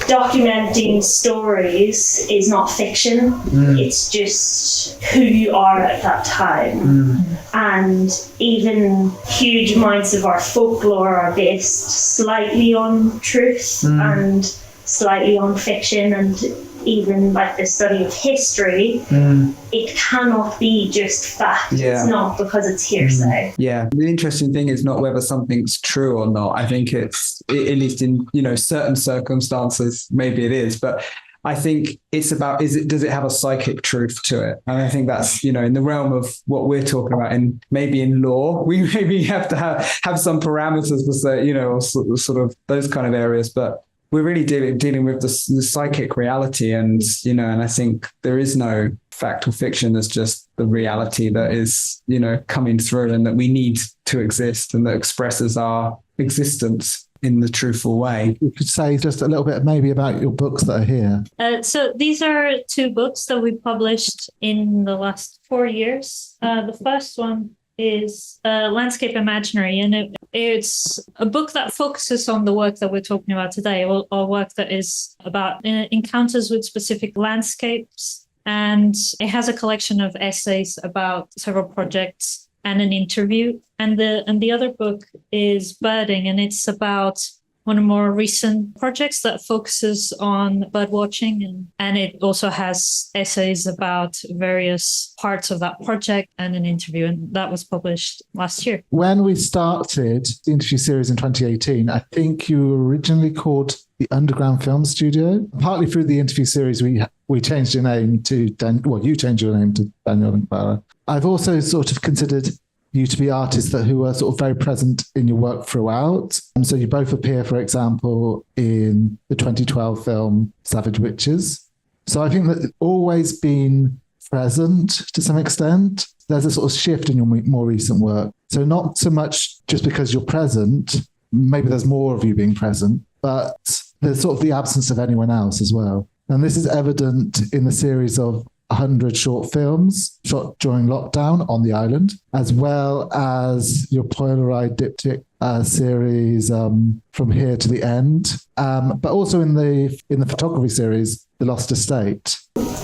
documenting stories is not fiction. It's just who you are at that time. And even huge amounts of our folklore are based slightly on truth and slightly on fiction, and even like the study of history, it cannot be just fact. Yeah. It's not because it's hearsay. Yeah, the interesting thing is not whether something's true or not. I think it's, at least in certain circumstances, maybe it is, but I think it's about, does it have a psychic truth to it? And I think that's, in the realm of what we're talking about, and maybe in law, we maybe have to have some parameters for say, or sort of those kind of areas, but we're really dealing with the psychic reality, and and I think there is no fact or fiction. There's just the reality that is coming through, and that we need to exist, and that expresses our existence in the truthful way. You could say just a little bit maybe about your books that are here. So these are 2 books that we published in the last 4 years. The first one is Landscape Imaginary, and it's a book that focuses on the work that we're talking about today, or work that is about encounters with specific landscapes, and it has a collection of essays about several projects and an interview. And the other book is Birding, and it's about one of the more recent projects that focuses on bird watching, and it also has essays about various parts of that project and an interview, and that was published last year. When we started the interview series in 2018, I think you were originally called the Underground Film Studio. Partly through the interview series, we changed your name to you changed your name to Daniel Clara. I've also sort of considered you to be artists who are sort of very present in your work throughout. So you both appear, for example, in the 2012 film Savage Witches. So I think that it's always been present to some extent. There's a sort of shift in your more recent work. So not so much just because you're present, maybe there's more of you being present, but there's sort of the absence of anyone else as well. And this is evident in the series of 100 short films shot during lockdown on the island, as well as your Polaroid diptych series From Here to the End, but also in the photography series, The Lost Estate.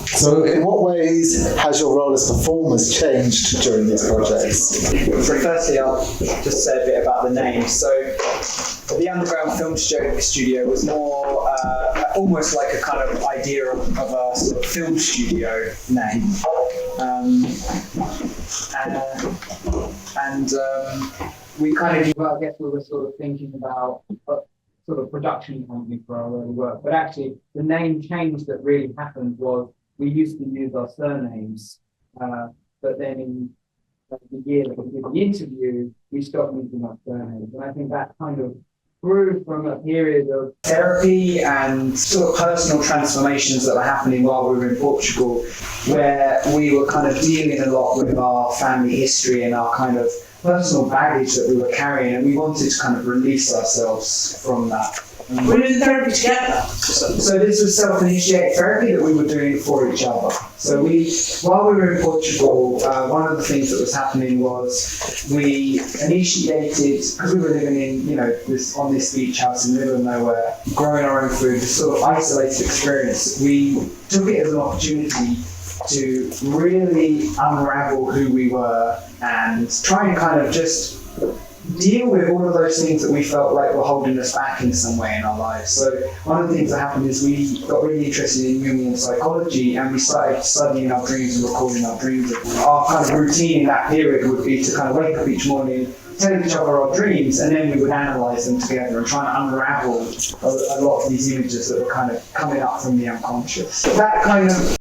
So in what ways has your role as performers changed during these projects? So firstly, I'll just say a bit about the name. So the Underground Film Studio was more almost like a kind of idea of a sort of film studio name. We kind of, I guess we were sort of thinking about a sort of production company for our early work, but actually the name change that really happened was we used to use our surnames, but then in the year that we did the interview, we stopped using our surnames. And I think that kind of grew from a period of therapy and sort of personal transformations that were happening while we were in Portugal, where we were kind of dealing a lot with our family history and our kind of personal baggage that we were carrying, and we wanted to kind of release ourselves from that. We did therapy together. So this was self-initiated therapy that we were doing for each other. So while we were in Portugal, one of the things that was happening was we initiated, because we were living in, on this beach house in the middle of nowhere, growing our own food, this sort of isolated experience, we took it as an opportunity to really unravel who we were and try and kind of just deal with all of those things that we felt like were holding us back in some way in our lives. So one of the things that happened is we got really interested in Jungian psychology, and we started studying our dreams and recording our dreams. Our kind of routine in that period would be to kind of wake up each morning, telling each other our dreams, and then we would analyse them together and try and unravel a lot of these images that were kind of coming up from the unconscious.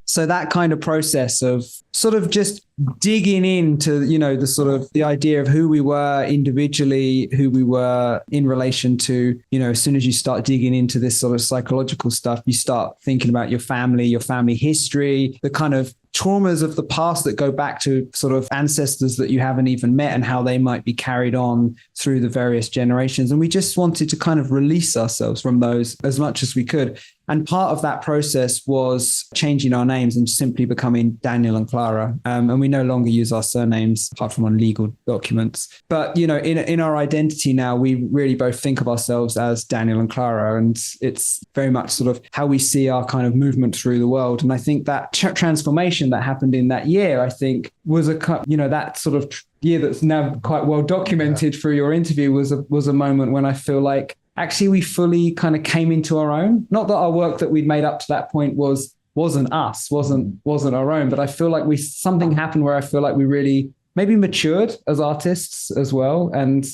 So that kind of process of sort of just digging into, you know, the sort of the idea of who we were individually, who we were in relation to, you know, as soon as you start digging into this sort of psychological stuff, you start thinking about your family history, the kind of traumas of the past that go back to sort of ancestors that you haven't even met and how they might be carried on through the various generations. And we just wanted to kind of release ourselves from those as much as we could. And part of that process was changing our names and simply becoming Daniel and Clara. And we no longer use our surnames apart from on legal documents. But, you know, in our identity now, we really both think of ourselves as Daniel and Clara. And it's very much sort of how we see our kind of movement through the world. And I think that transformation that happened in that year, I think was that sort of year that's now quite well documented through your interview was a moment when I feel like actually we fully kind of came into our own. Not that our work that we'd made up to that point wasn't our own, but I feel like something happened where I feel like we really maybe matured as artists as well. And,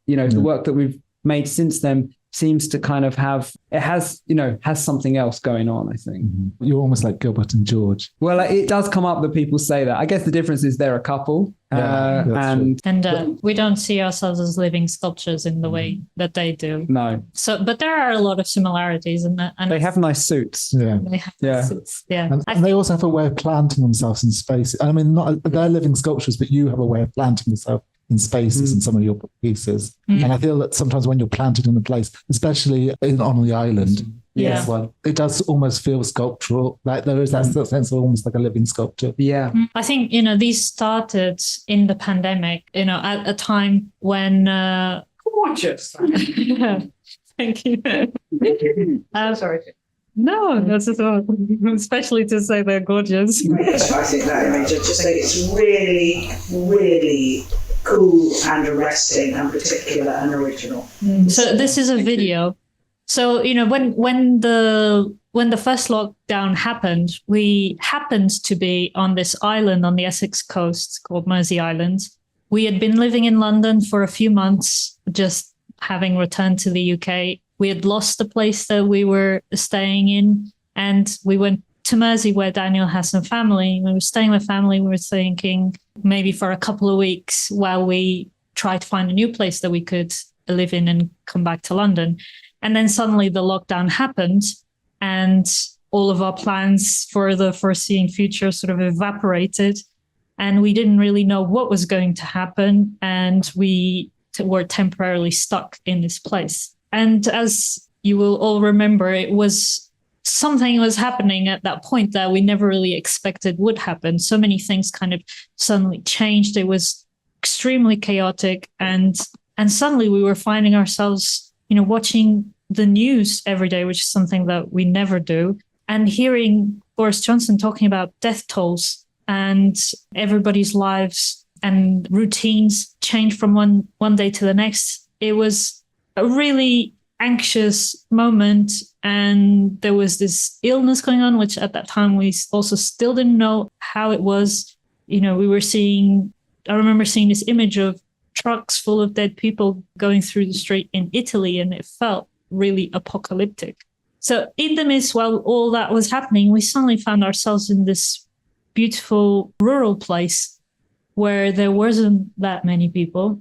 you know, the work that we've made since then seems to kind of has something else going on, I think. Mm-hmm. You're almost like Gilbert and George. Well, it does come up that people say that. I guess the difference is they're a couple. And we don't see ourselves as living sculptures in the way that they do. No. So, but there are a lot of similarities in that. And they have nice suits. Yeah. They have nice suits. Yeah. And they also have a way of planting themselves in space. I mean, they're living sculptures, but you have a way of planting yourself in spaces in some of your pieces. And I feel that sometimes when you're planted in a place, especially on the island, it does almost feel sculptural. Like there is that sense of almost like a living sculpture. Yeah. I think, you know, these started in the pandemic, you know, at a time when... Gorgeous. Thank you. Sorry. No, that's at all. Especially to say they're gorgeous. I think that image, I just think it's really, really cool and arresting and particular and original. So this is a video. So, you know, when the first lockdown happened, we happened to be on this island on the Essex coast called Mersey Island. We had been living in London for a few months, just having returned to the UK. We had lost the place that we were staying in, and we went to Mersey where Daniel has some family. We were staying with family. We were thinking maybe for a couple of weeks while we tried to find a new place that we could live in and come back to London. And then suddenly the lockdown happened and all of our plans for the foreseeing future sort of evaporated. And we didn't really know what was going to happen. And we were temporarily stuck in this place. And as you will all remember, something was happening at that point that we never really expected would happen. So many things kind of suddenly changed. It was extremely chaotic. And suddenly we were finding ourselves, you know, watching the news every day, which is something that we never do, and hearing Boris Johnson talking about death tolls and everybody's lives and routines change from one day to the next. It was a really anxious moment, and there was this illness going on, which at that time we also still didn't know how it was. You know, I remember seeing this image of trucks full of dead people going through the street in Italy, and it felt really apocalyptic. So in the midst, while all that was happening, we suddenly found ourselves in this beautiful rural place where there wasn't that many people.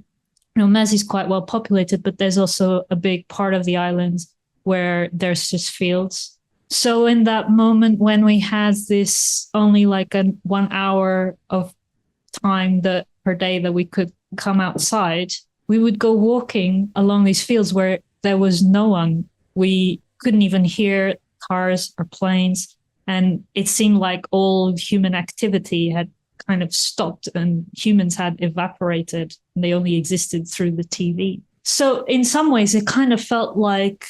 You know, Mersey's quite well populated, but there's also a big part of the island where there's just fields. So in that moment when we had this only like 1 hour of time per day that we could come outside, we would go walking along these fields where there was no one. We couldn't even hear cars or planes. And it seemed like all human activity had kind of stopped and humans had evaporated and they only existed through the TV. So in some ways, it kind of felt like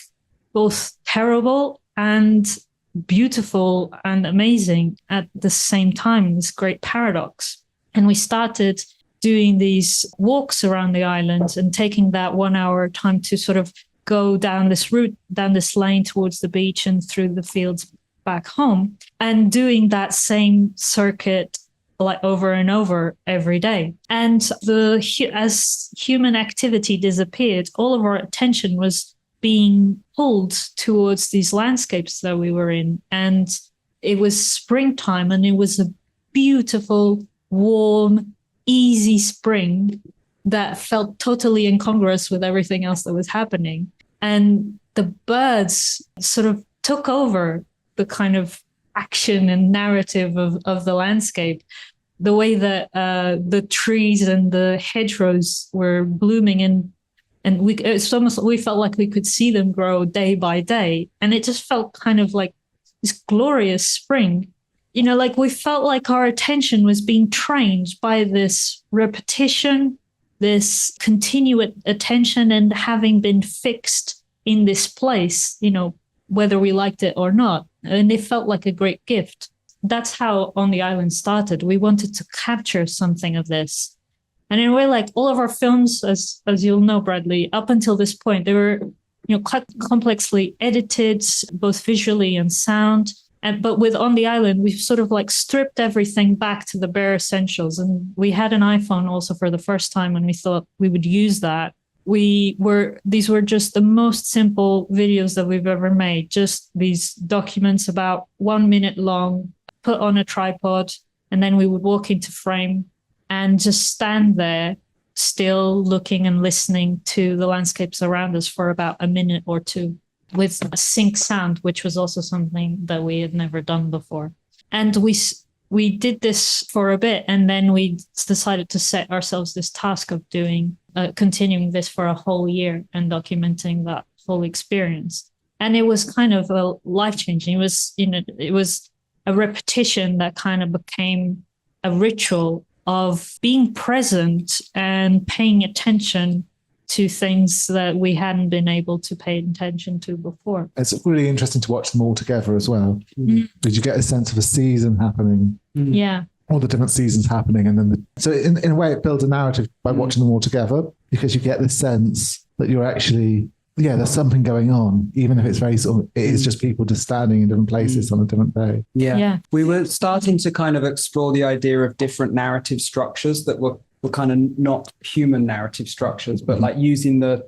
both terrible and beautiful and amazing at the same time, this great paradox. And we started doing these walks around the island and taking that 1 hour time to sort of go down this route, down this lane towards the beach and through the fields back home, and doing that same circuit like over and over every day. And as human activity disappeared, all of our attention was being pulled towards these landscapes that we were in. And it was springtime, and it was a beautiful, warm, easy spring that felt totally incongruous with everything else that was happening. And the birds sort of took over the kind of action and narrative of the landscape. The way that the trees and the hedgerows were blooming, and it's almost, we felt like we could see them grow day by day. And it just felt kind of like this glorious spring. You know, like we felt like our attention was being trained by this repetition, this continued attention, and having been fixed in this place, you know, whether we liked it or not. And it felt like a great gift. That's how On the Island started. We wanted to capture something of this. And in a way, like all of our films, as you'll know, Bradley, up until this point, they were, you know, quite complexly edited, both visually and sound. But with On the Island, we've sort of like stripped everything back to the bare essentials. And we had an iPhone also for the first time, and we thought we would use that. These were just the most simple videos that we've ever made, just these documents about 1 minute long, put on a tripod, and then we would walk into frame and just stand there still looking and listening to the landscapes around us for about a minute or two with a sync sound, which was also something that we had never done before. And we did this for a bit, and then we decided to set ourselves this task of continuing this for a whole year and documenting that whole experience. And it was kind of a life-changing. It was a repetition that kind of became a ritual of being present and paying attention to things that we hadn't been able to pay attention to before. It's really interesting to watch them all together as well. Did you get a sense of a season happening? Yeah. All the different seasons happening. And then so in a way it builds a narrative by watching them all together, because you get the sense that you're actually, there's something going on, even if it's very sort of, it is just people just standing in different places on a different day. Yeah. We were starting to kind of explore the idea of different narrative structures that were kind of not human narrative structures, but like using the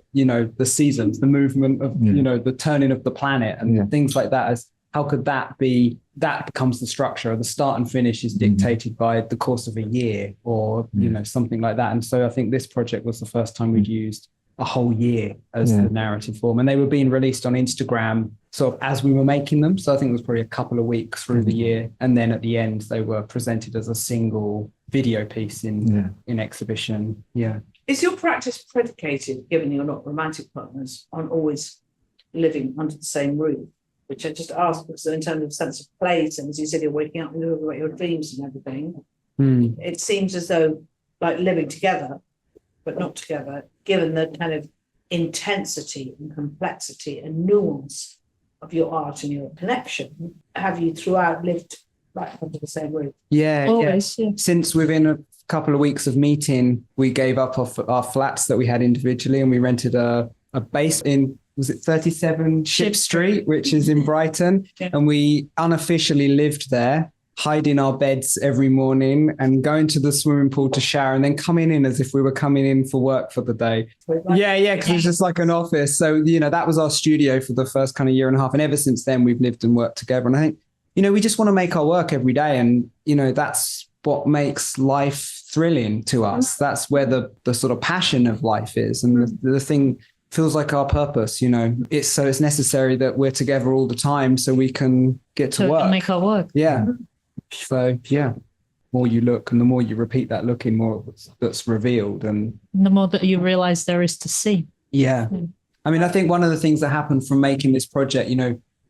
seasons, the movement of, the turning of the planet and things like that, as how could that becomes the structure. The start and finish is dictated by the course of a year or, something like that. And so I think this project was the first time we'd used a whole year as the narrative form. And they were being released on Instagram sort of as we were making them. So I think it was probably a couple of weeks through the year. And then at the end, they were presented as a single video piece in exhibition. Yeah. Is your practice predicated, given you're not romantic partners, on always living under the same roof? Which I just asked, because in terms of sense of place, and as you said, you're waking up and talking about your dreams and everything, it seems as though like living together, but not together, given the kind of intensity and complexity and nuance of your art and your connection, have you throughout lived right under the same roof? Always. Since within a couple of weeks of meeting, we gave up our flats that we had individually, and we rented a base in, was it 37 Ship Street, which is in Brighton. And we unofficially lived there, hiding our beds every morning and going to the swimming pool to shower, and then coming in as if we were coming in for work for the day. Because it was just like an office. So, that was our studio for the first kind of year and a half. And ever since then, we've lived and worked together. And I think, we just want to make our work every day. And, that's what makes life thrilling to us. That's where the sort of passion of life is. And the thing feels like our purpose, it's necessary that we're together all the time so we can get to work. Make our work. Yeah. So, the more you look and the more you repeat that looking, more that's revealed. And the more that you realize there is to see. Yeah. I mean, I think one of the things that happened from making this project,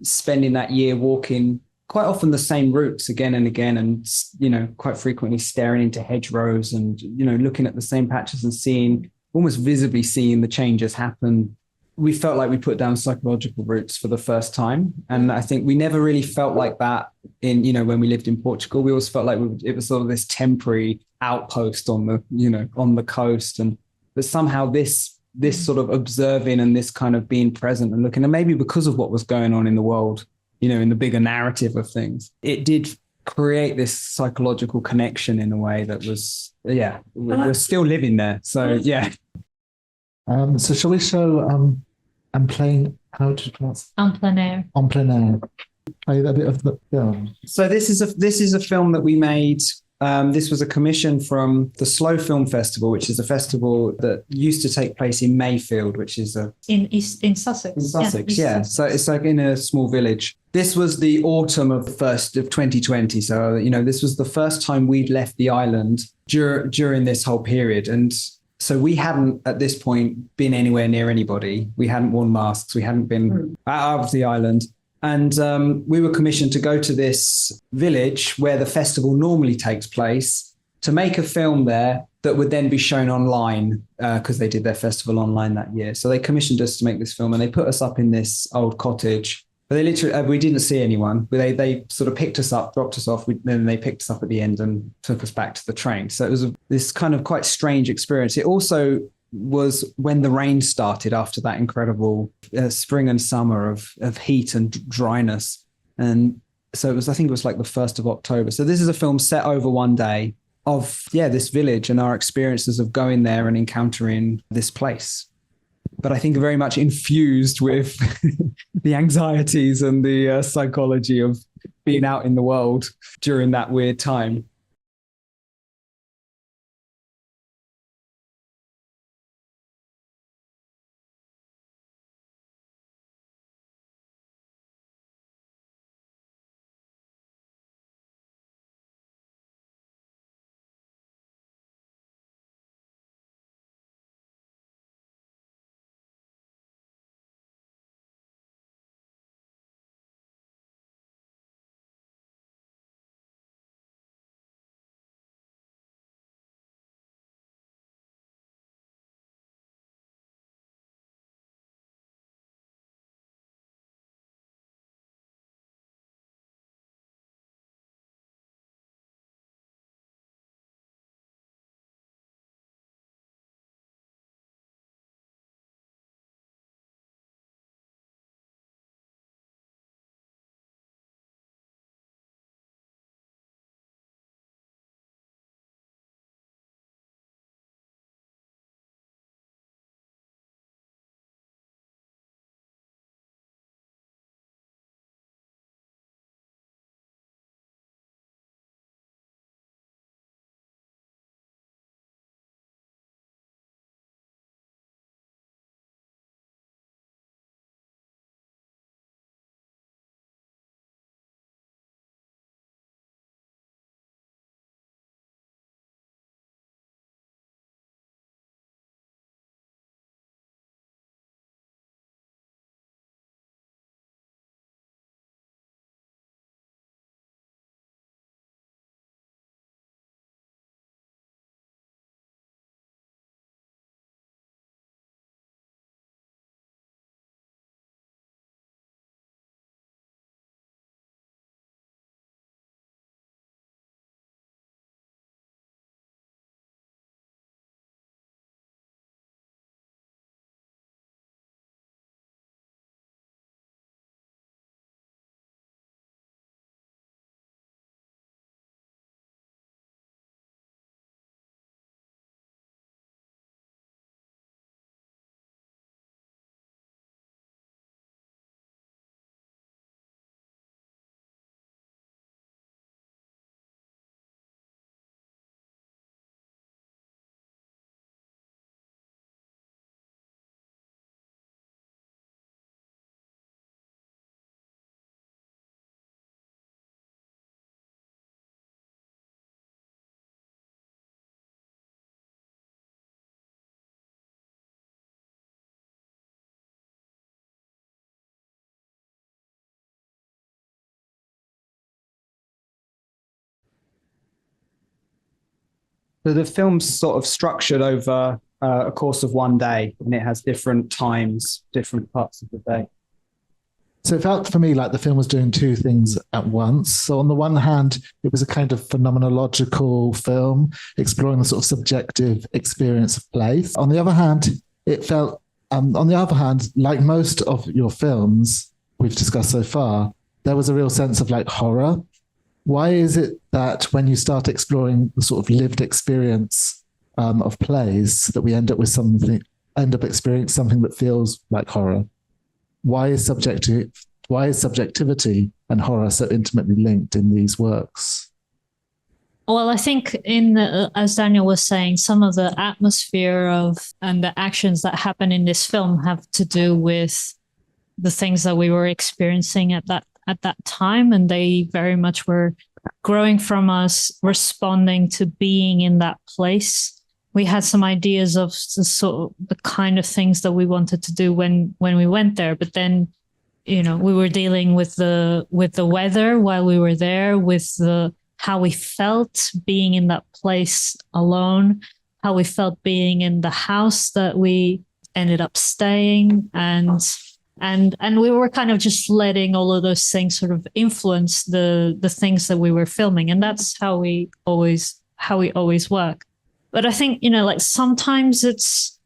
spending that year walking quite often the same routes again and again, and, quite frequently staring into hedgerows and, looking at the same patches and almost visibly seeing the changes happen. We felt like we put down psychological roots for the first time. And I think we never really felt like that in, when we lived in Portugal. We always felt like it was sort of this temporary outpost on the coast. But somehow this sort of observing and this kind of being present and looking, and maybe because of what was going on in the world, in the bigger narrative of things, it did create this psychological connection in a way that was, we're still living there. So yeah. So shall we show I'm playing, how do you pronounce En plein air. En plein air. Play a bit of the film. So this is a film that we made. This was a commission from the Slow Film Festival, which is a festival that used to take place in Mayfield, which is in Sussex. in Sussex. East Yeah. So it's like in a small village. This was the autumn of 2020. So, this was the first time we'd left the island during this whole period. And so we hadn't at this point been anywhere near anybody. We hadn't worn masks. We hadn't been out of the island. And we were commissioned to go to this village where the festival normally takes place to make a film there that would then be shown online because they did their festival online that year. So they commissioned us to make this film, and they put us up in this old cottage. But they literally, we didn't see anyone. They sort of picked us up, dropped us off, then they picked us up at the end and took us back to the train. So it was this kind of quite strange experience. It also was when the rain started after that incredible spring and summer of heat and dryness. And so I think it was like the 1st of October. So this is a film set over one day of, this village and our experiences of going there and encountering this place. But I think very much infused with the anxieties and the psychology of being out in the world during that weird time. So the film's sort of structured over a course of one day, and it has different times, different parts of the day. So it felt for me like the film was doing two things at once. So on the one hand, it was a kind of phenomenological film exploring the sort of subjective experience of place. On the other hand, it felt, like most of your films we've discussed so far, there was a real sense of like horror Why is it that when you start exploring the sort of lived experience of plays, that we end up experiencing something that feels like horror? Why is subjectivity and horror so intimately linked in these works? Well, I think as Daniel was saying, some of the atmosphere and the actions that happen in this film have to do with the things that we were experiencing at that time, and they very much were growing from us, responding to being in that place. We had some ideas of the kind of things that we wanted to do when we went there, but then, we were dealing with the weather while we were there, with how we felt being in that place alone, how we felt being in the house that we ended up staying, and we were kind of just letting all of those things sort of influence the things that we were filming, and that's how we always work. But I think sometimes it's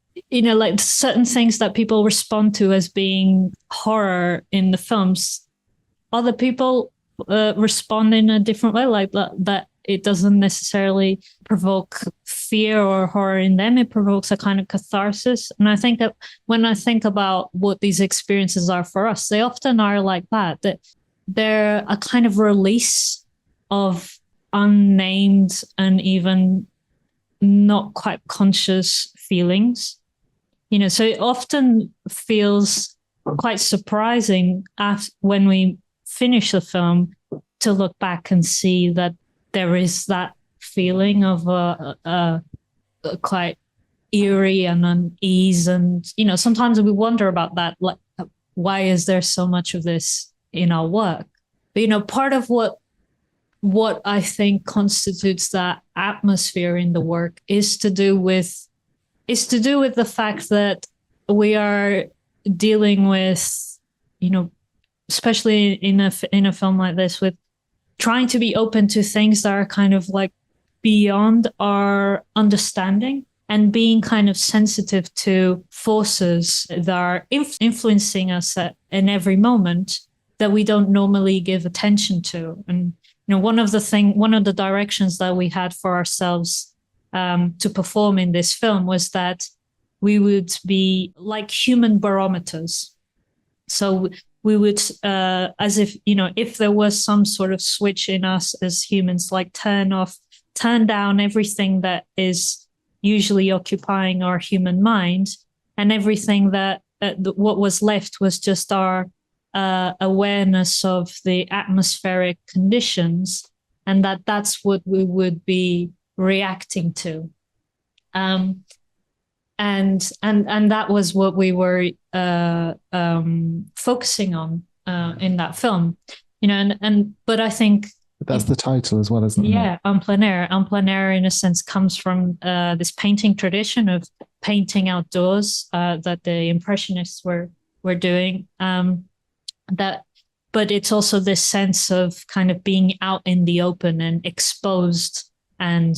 certain things that people respond to as being horror in the films, other people respond in a different way, like that it doesn't necessarily provoke fear or horror in them. It provokes a kind of catharsis. And I think that when I think about what these experiences are for us, they often are like that they're a kind of release of unnamed and even not quite conscious feelings. So it often feels quite surprising when we finish the film to look back and see that there is that feeling of a quite eerie and unease. And, sometimes we wonder about that, like, why is there so much of this in our work? But, part of what I think constitutes that atmosphere in the work is to do with the fact that we are dealing with, especially in a film like this, with trying to be open to things that are kind of like beyond our understanding, and being kind of sensitive to forces that are influencing us in every moment that we don't normally give attention to. And one of the directions that we had for ourselves to perform in this film was that we would be like human barometers. So we would, as if, if there was some sort of switch in us as humans, like turn down everything that is usually occupying our human mind, and everything that what was left was just our awareness of the atmospheric conditions, and that's what we would be reacting to. And that was what we were focusing on in that film, but I think that's the title as well, isn't it? Yeah, en plein air. En plein air, in a sense, comes from this painting tradition of painting outdoors that the Impressionists were doing. But it's also this sense of kind of being out in the open and exposed and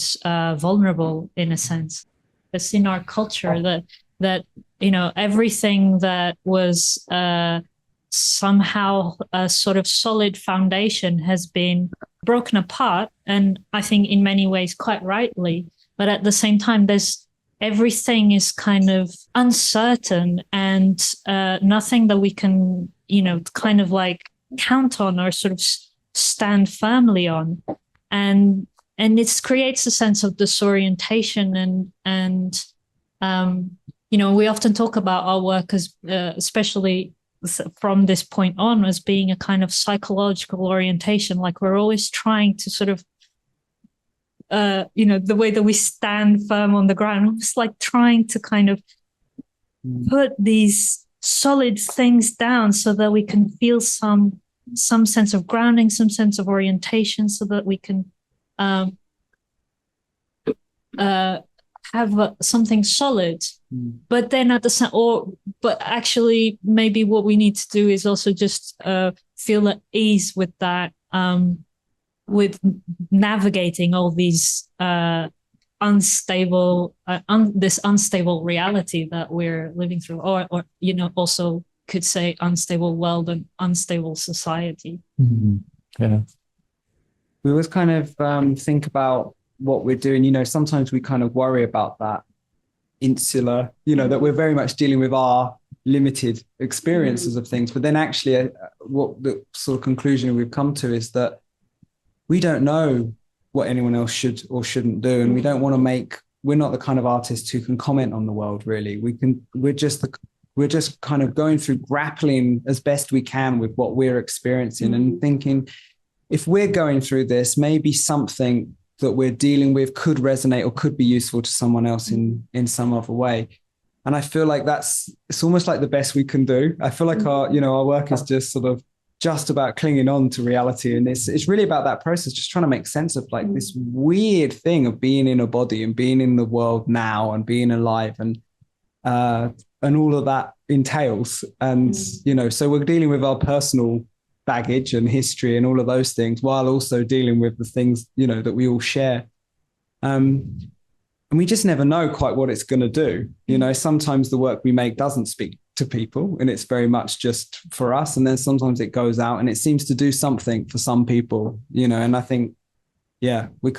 vulnerable, in a sense. It's in our culture that everything that was somehow a sort of solid foundation has been broken apart, and I think in many ways quite rightly. But at the same time, everything is kind of uncertain, and nothing that we can kind of like count on or sort of stand firmly on, and it creates a sense of disorientation, and we often talk about our work as especially from this point on as being a kind of psychological orientation. Like we're always trying to sort of the way that we stand firm on the ground, it's like trying to kind of put these solid things down so that we can feel some sense of grounding, some sense of orientation, so that we can have something solid. But then at the same, but actually maybe what we need to do is also just feel at ease with that, with navigating all these unstable reality that we're living through, or also could say unstable world and unstable society. Mm-hmm. Yeah. we always kind of think about what we're doing. You know, sometimes we kind of worry about that insular, you know, that we're very much dealing with our limited experiences of things. But then actually what the sort of conclusion we've come to is that we don't know what anyone else should or shouldn't do. And we don't want to we're not the kind of artists who can comment on the world, really. We're just kind of going through, grappling as best we can with what we're experiencing and thinking, if we're going through this, maybe something that we're dealing with could resonate or could be useful to someone else in some other way. And I feel like it's almost like the best we can do. I feel like our work is just sort of just about clinging on to reality. And it's really about that process, just trying to make sense of like this weird thing of being in a body and being in the world now and being alive and all of that entails. And, you know, so we're dealing with our personal baggage and history and all of those things, while also dealing with the things, you know, that we all share. And we just never know quite what it's going to do. You know, sometimes the work we make doesn't speak to people and it's very much just for us. And then sometimes it goes out and it seems to do something for some people, you know, and I think, yeah, we're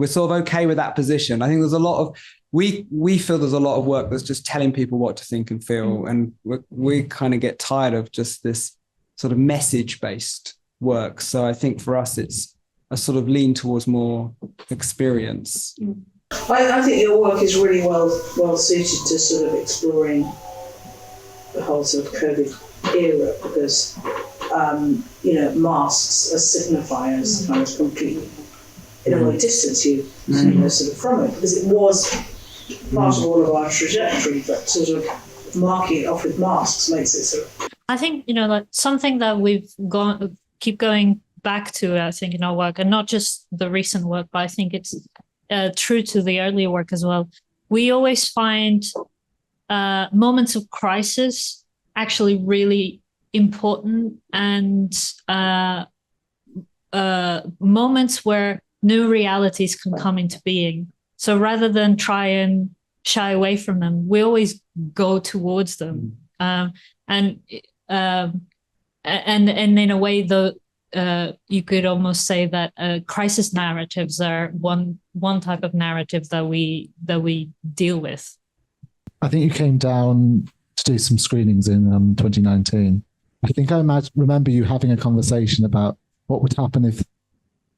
sort of okay with that position. I think there's a lot of, we feel there's a lot of work that's just telling people what to think and feel. And we kind of get tired of just this sort of message-based work. So I think for us, it's a sort of lean towards more experience. I think your work is really well suited to sort of exploring the whole sort of COVID era because, you know, masks as signifiers kind of completely, in a way, distance you sort of from it because it was part of all of our trajectory, but sort of marking it off with masks makes it sort of. I think, you know, like something that we've keep going back to, I think, in our work, and not just the recent work, but I think it's true to the earlier work as well. We always find moments of crisis actually really important and moments where new realities can come into being. So rather than try and shy away from them, we always go towards them. And in a way, you could almost say that crisis narratives are one type of narrative that we deal with. I think you came down to do some screenings in 2019. I think I remember you having a conversation about what would happen if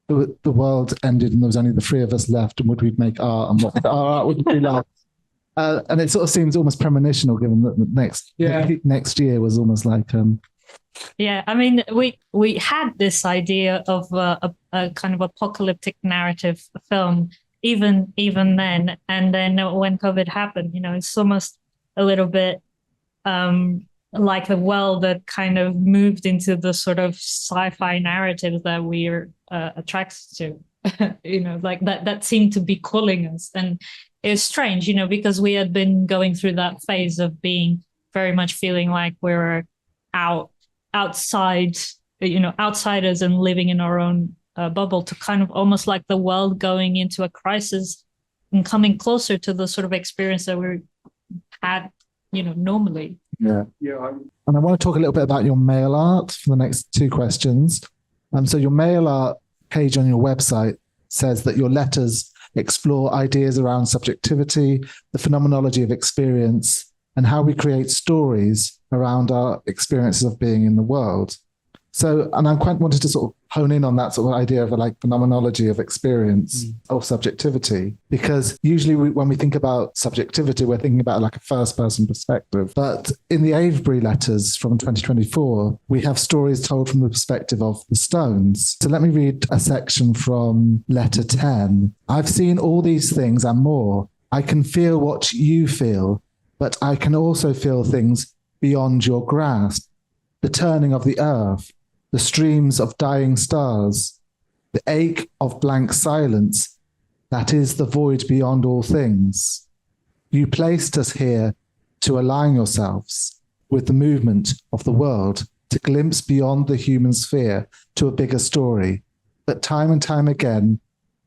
the world ended and there was only the three of us left, and would we make art, and what our art would be like. And it sort of seems almost premonitional, given that the next year was almost like. Yeah, I mean, we had this idea of a kind of apocalyptic narrative film even then, and then when COVID happened, you know, it's almost a little bit like a well that kind of moved into the sort of sci-fi narrative that we're attracted to. You know, like that seemed to be calling us, and it's strange, you know, because we had been going through that phase of being very much feeling like we were outside, you know, outsiders and living in our own bubble, to kind of almost like the world going into a crisis and coming closer to the sort of experience that we had, you know, normally. Yeah. And I want to talk a little bit about your mail art for the next two questions. So your mail art page on your website says that your letters explore ideas around subjectivity, the phenomenology of experience, and how we create stories around our experiences of being in the world. So, and I quite wanted to sort of hone in on that sort of idea of like phenomenology of experience or subjectivity, because usually when we think about subjectivity, we're thinking about like a first person perspective. But in the Avebury letters from 2024, we have stories told from the perspective of the Stones. So let me read a section from letter 10. I've seen all these things and more. I can feel what you feel, but I can also feel things beyond your grasp. The turning of the earth, the streams of dying stars, the ache of blank silence, that is the void beyond all things. You placed us here to align yourselves with the movement of the world, to glimpse beyond the human sphere to a bigger story. But time and time again,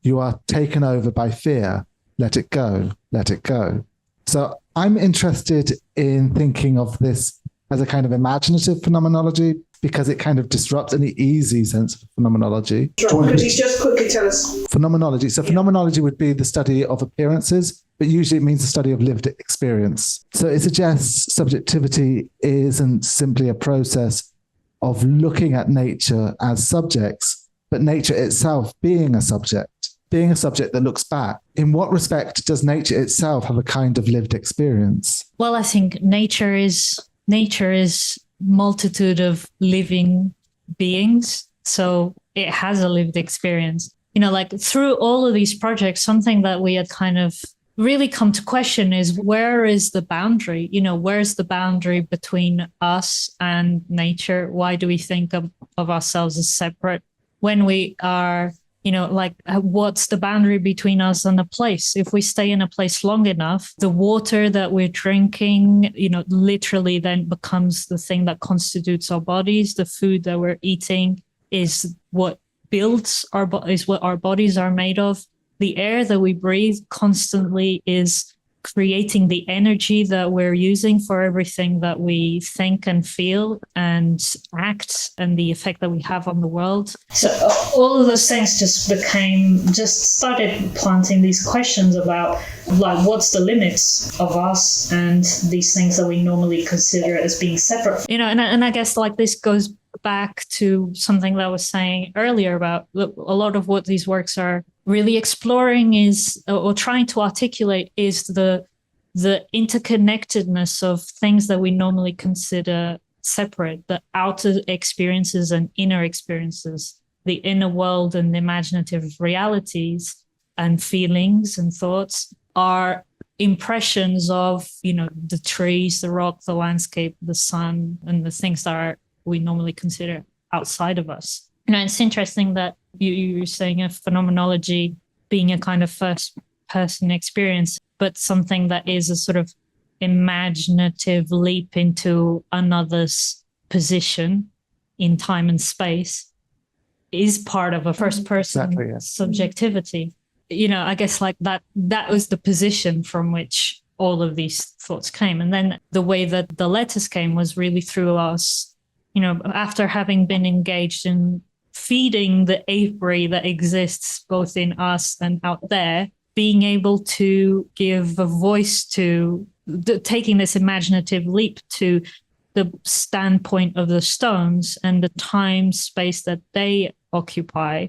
you are taken over by fear. Let it go, let it go. So I'm interested in thinking of this as a kind of imaginative phenomenology, because it kind of disrupts any easy sense of phenomenology. Could you just quickly tell us? Phenomenology. So phenomenology would be the study of appearances, but usually it means the study of lived experience. So it suggests subjectivity isn't simply a process of looking at nature as subjects, but nature itself being a subject that looks back. In what respect does nature itself have a kind of lived experience? Well, I think nature is multitude of living beings. So it has a lived experience. Like through all of these projects, something that we had kind of really come to question is, where is the boundary? Where's the boundary between us and nature? Why do we think of ourselves as separate when we are, what's the boundary between us and a place? If we stay in a place long enough, the water that we're drinking, literally then becomes the thing that constitutes our bodies. The food that we're eating is what builds is what our bodies are made of. The air that we breathe constantly is creating the energy that we're using for everything that we think and feel and act, and the effect that we have on the world. So all of those things just started planting these questions about, like, what's the limits of us and these things that we normally consider as being separate. And I guess like this goes back to something that I was saying earlier about a lot of what these works are really exploring is, or trying to articulate, is the interconnectedness of things that we normally consider separate, the outer experiences and inner experiences, the inner world and the imaginative realities and feelings and thoughts are impressions of, the trees, the rock, the landscape, the sun, and the things that we normally consider outside of us. It's interesting that you were saying of phenomenology being a kind of first person experience, but something that is a sort of imaginative leap into another's position in time and space is part of a first person subjectivity. I guess like that was the position from which all of these thoughts came. And then the way that the letters came was really through us, after having been engaged in feeding the Avebury that exists both in us and out there, being able to give a voice to taking this imaginative leap to the standpoint of the stones and the time space that they occupy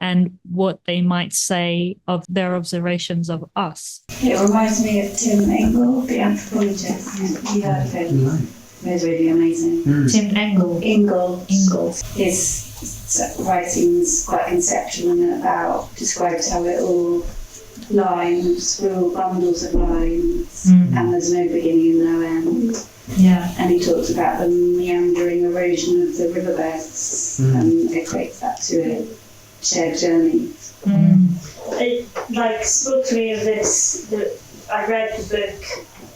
and what they might say of their observations of us. It reminds me of Tim Engel, the anthropologist. You heard of him? It was really amazing. Tim Engel. His writing's quite conceptual and describes how it all lines, we're all bundles of lines, and there's no beginning and no end. Yeah. And he talks about the meandering erosion of the riverbeds and equates that to a shared journey. It spoke to me of this. I read the book.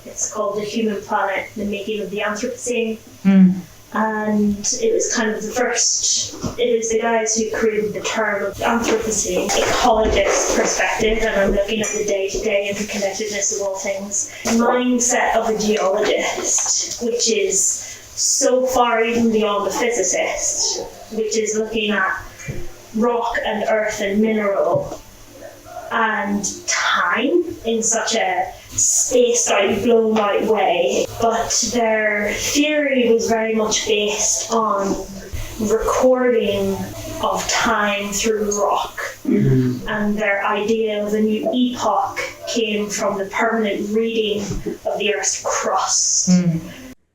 It's called The Human Planet: The Making of the Anthropocene. And it was kind of it was the guys who created the term of Anthropocene, ecologist perspective, and I'm looking at the day-to-day interconnectedness of all things. Mindset of a geologist, which is so far even beyond a physicist, which is looking at rock and earth and mineral and time in such a space-out, blown-out way. But their theory was very much based on recording of time through rock. And their idea of a new epoch came from the permanent reading of the Earth's crust.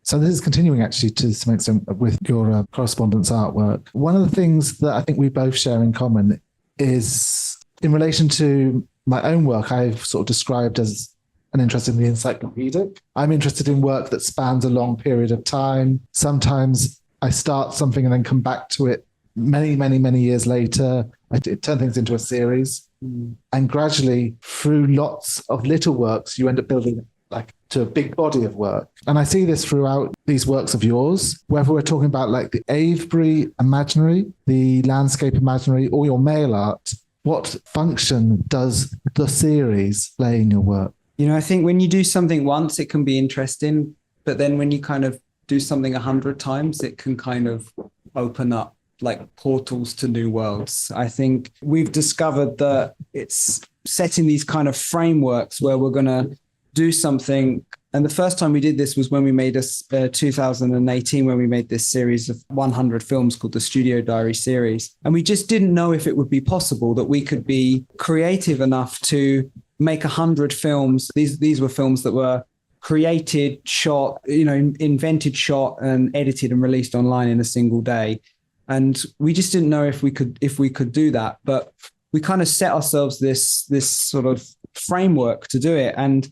So this is continuing actually to some extent with your correspondence artwork. One of the things that I think we both share in common is in relation to my own work, I've sort of described as an interest in the encyclopedic. I'm interested in work that spans a long period of time. Sometimes I start something and then come back to it many, many, many years later. I turn things into a series. And gradually, through lots of little works, you end up building like to a big body of work. And I see this throughout these works of yours, whether we're talking about like the Avebury Imaginary, the landscape imaginary, or your mail art. What function does the series play in your work? I think when you do something once, it can be interesting, but then when you kind of do something 100 times, it can kind of open up like portals to new worlds. I think we've discovered that it's setting these kind of frameworks where we're going to do something. And the first time we did this was when we made 2018, when we made this series of 100 films called the Studio Diary series. And we just didn't know if it would be possible that we could be creative enough to make 100 films. These were films that were created, shot, invented, shot and edited and released online in a single day. And we just didn't know if we could do that. But we kind of set ourselves this sort of framework to do it. And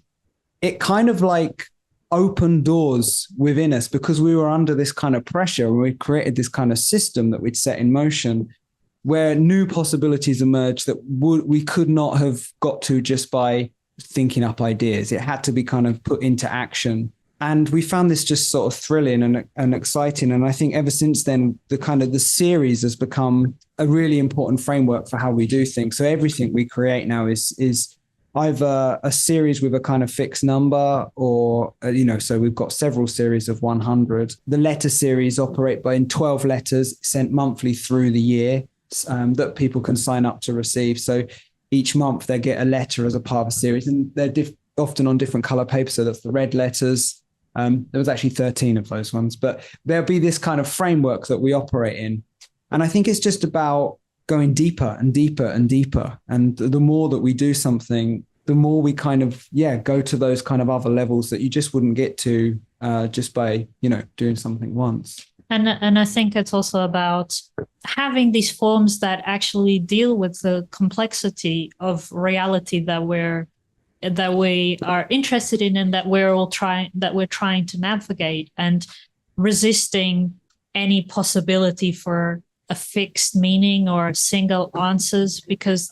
it kind of like opened doors within us because we were under this kind of pressure, and we created this kind of system that we'd set in motion where new possibilities emerged that we could not have got to just by thinking up ideas. It had to be kind of put into action. And we found this just sort of thrilling and exciting. And I think ever since then, the series has become a really important framework for how we do things. So everything we create now is either a series with a kind of fixed number or, so we've got several series of 100. The letter series operate in 12 letters sent monthly through the year that people can sign up to receive. So each month they get a letter as a part of a series, and they're often on different color paper. So that's the red letters. There was actually 13 of those ones, but there'll be this kind of framework that we operate in. And I think it's just about going deeper and deeper and deeper. And the more that we do something, the more we kind of, go to those kind of other levels that you just wouldn't get to just by, doing something once. And I think it's also about having these forms that actually deal with the complexity of reality that we are interested in and that we're trying to navigate, and resisting any possibility for a fixed meaning or single answers, because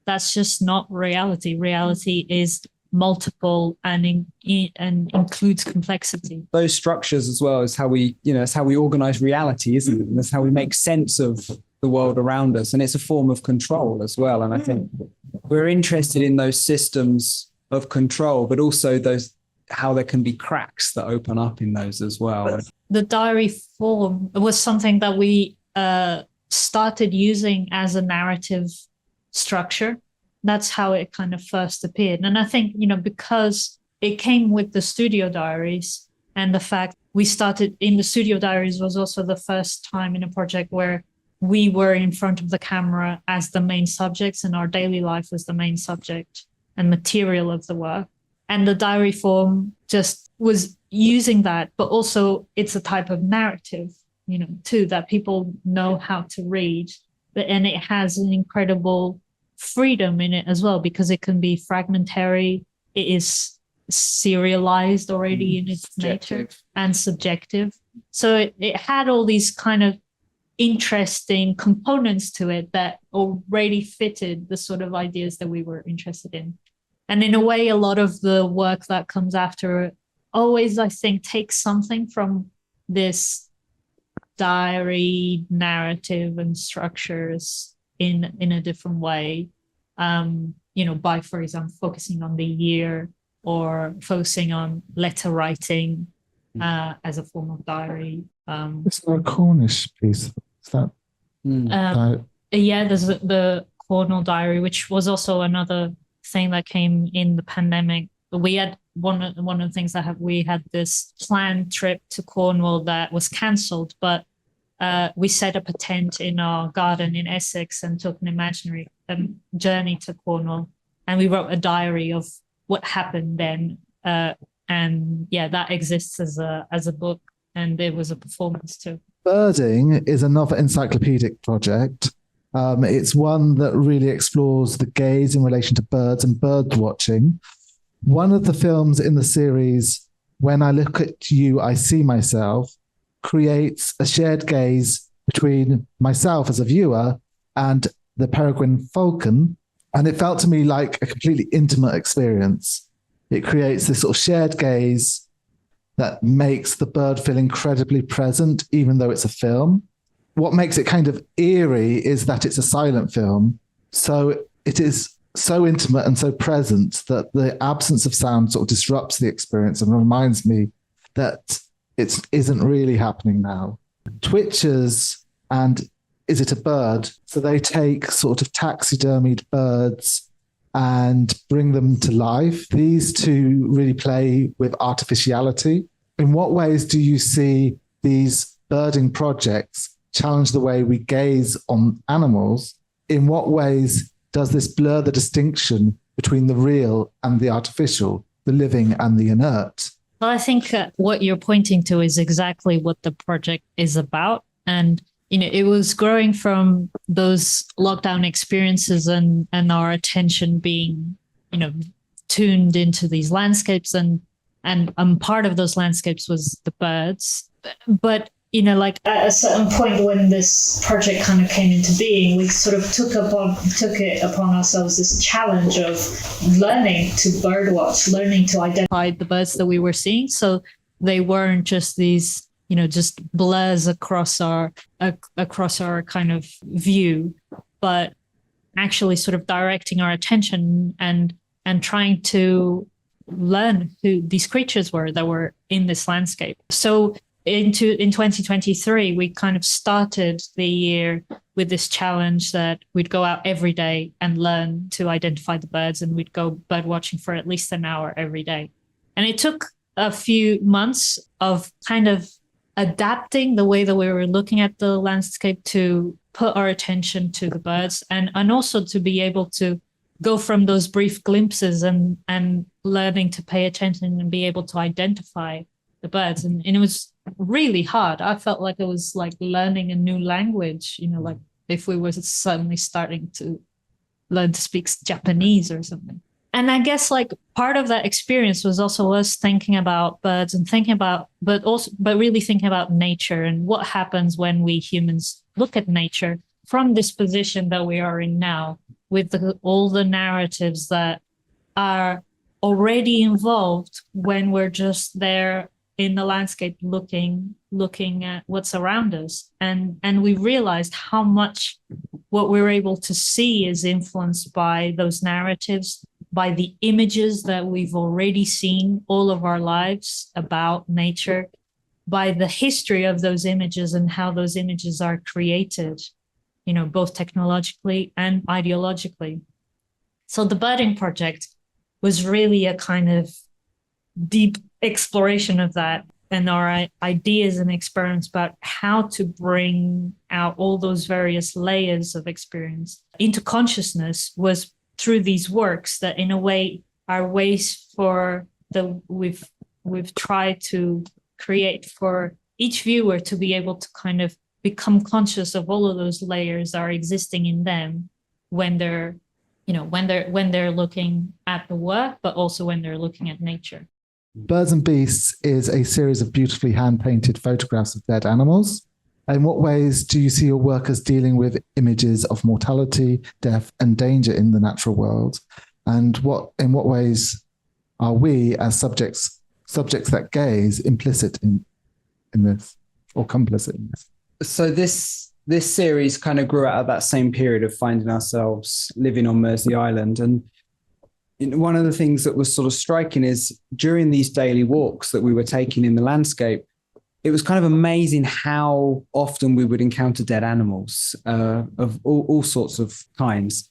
that's just not reality. Reality is multiple and includes complexity. Those structures as well is how we, it's how we organize reality, isn't it? And that's how we make sense of the world around us. And it's a form of control as well. And I think we're interested in those systems of control, but also how there can be cracks that open up in those as well. The diary form was something that we started using as a narrative structure. That's how it kind of first appeared. And I think, because it came with the Studio Diaries, and the fact we started in the Studio Diaries was also the first time in a project where we were in front of the camera as the main subjects, and our daily life was the main subject and material of the work. And the diary form just was using that, but also it's a type of narrative, too, that people know how to read. And it has an incredible freedom in it as well, because it can be fragmentary. It is serialized already in its nature and subjective. So it had all these kind of interesting components to it that already fitted the sort of ideas that we were interested in. And in a way, a lot of the work that comes after always, I think, takes something from this diary narrative and structures in a different way, by, for example, focusing on the year or focusing on letter writing as a form of diary. Is there a Cornish piece? Is that? There's the Cornwall Diary, which was also another thing that came in the pandemic. We had one of the things we had this planned trip to Cornwall that was cancelled, but we set up a tent in our garden in Essex and took an imaginary journey to Cornwall, and we wrote a diary of what happened then. That exists as a book, and there was a performance too. Birding is another encyclopedic project. It's one that really explores the gaze in relation to birds and bird watching. One of the films in the series, When I Look at You, I See Myself, creates a shared gaze between myself as a viewer and the peregrine falcon. And it felt to me like a completely intimate experience. It creates this sort of shared gaze that makes the bird feel incredibly present, even though it's a film. What makes it kind of eerie is that it's a silent film. So it is so intimate and so present that the absence of sound sort of disrupts the experience and reminds me that it isn't really happening now. Twitchers and is it a bird? So they take sort of taxidermied birds and bring them to life. These two really play with artificiality. In what ways do you see these birding projects challenge the way we gaze on animals? In what ways does this blur the distinction between the real and the artificial, the living and the inert? Well, I think what you're pointing to is exactly what the project is about. And, it was growing from those lockdown experiences and our attention being, tuned into these landscapes. And part of those landscapes was the birds. But, like at a certain point when this project kind of came into being, we sort of took it upon ourselves this challenge of learning to birdwatch, learning to identify the birds that we were seeing. So they weren't just these, just blurs across our kind of view, but actually sort of directing our attention and trying to learn who these creatures were that were in this landscape. So in 2023, we kind of started the year with this challenge that we'd go out every day and learn to identify the birds, and we'd go bird watching for at least an hour every day. And it took a few months of kind of adapting the way that we were looking at the landscape to put our attention to the birds, and also to be able to go from those brief glimpses and learning to pay attention and be able to identify the birds. And it was really hard. I felt like it was like learning a new language, like if we were suddenly starting to learn to speak Japanese or something. And I guess like part of that experience was also us thinking about birds and but really thinking about nature and what happens when we humans look at nature from this position that we are in now, with all the narratives that are already involved when we're just there in the landscape looking at what's around us. And we realized how much what we're able to see is influenced by those narratives, by the images that we've already seen all of our lives about nature, by the history of those images and how those images are created, both technologically and ideologically. So the birding project was really a kind of deep exploration of that, and our ideas and experiments about how to bring out all those various layers of experience into consciousness was through these works that in a way are ways we've tried to create for each viewer to be able to kind of become conscious of all of those layers are existing in them when they're looking at the work, but also when they're looking at nature. Birds and Beasts is a series of beautifully hand-painted photographs of dead animals. In what ways do you see your work as dealing with images of mortality, death, and danger in the natural world? And in what ways are we, as subjects that gaze, implicit in this, or complicit in this? So this series kind of grew out of that same period of finding ourselves living on Mersey Island. And one of the things that was sort of striking is during these daily walks that we were taking in the landscape, it was kind of amazing how often we would encounter dead animals of all sorts of kinds.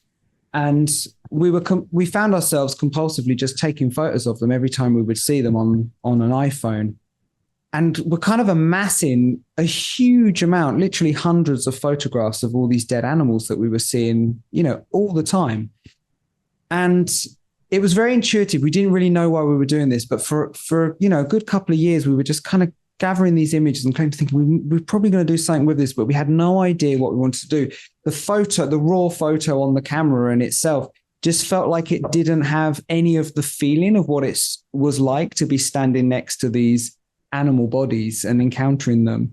And we found ourselves compulsively just taking photos of them every time we would see them on an iPhone. And we're kind of amassing a huge amount, literally hundreds of photographs of all these dead animals that we were seeing, all the time. And it was very intuitive. We didn't really know why we were doing this, but for a good couple of years, we were just kind of gathering these images and thinking we're probably going to do something with this, but we had no idea what we wanted to do. The raw photo on the camera in itself just felt like it didn't have any of the feeling of what it was like to be standing next to these animal bodies and encountering them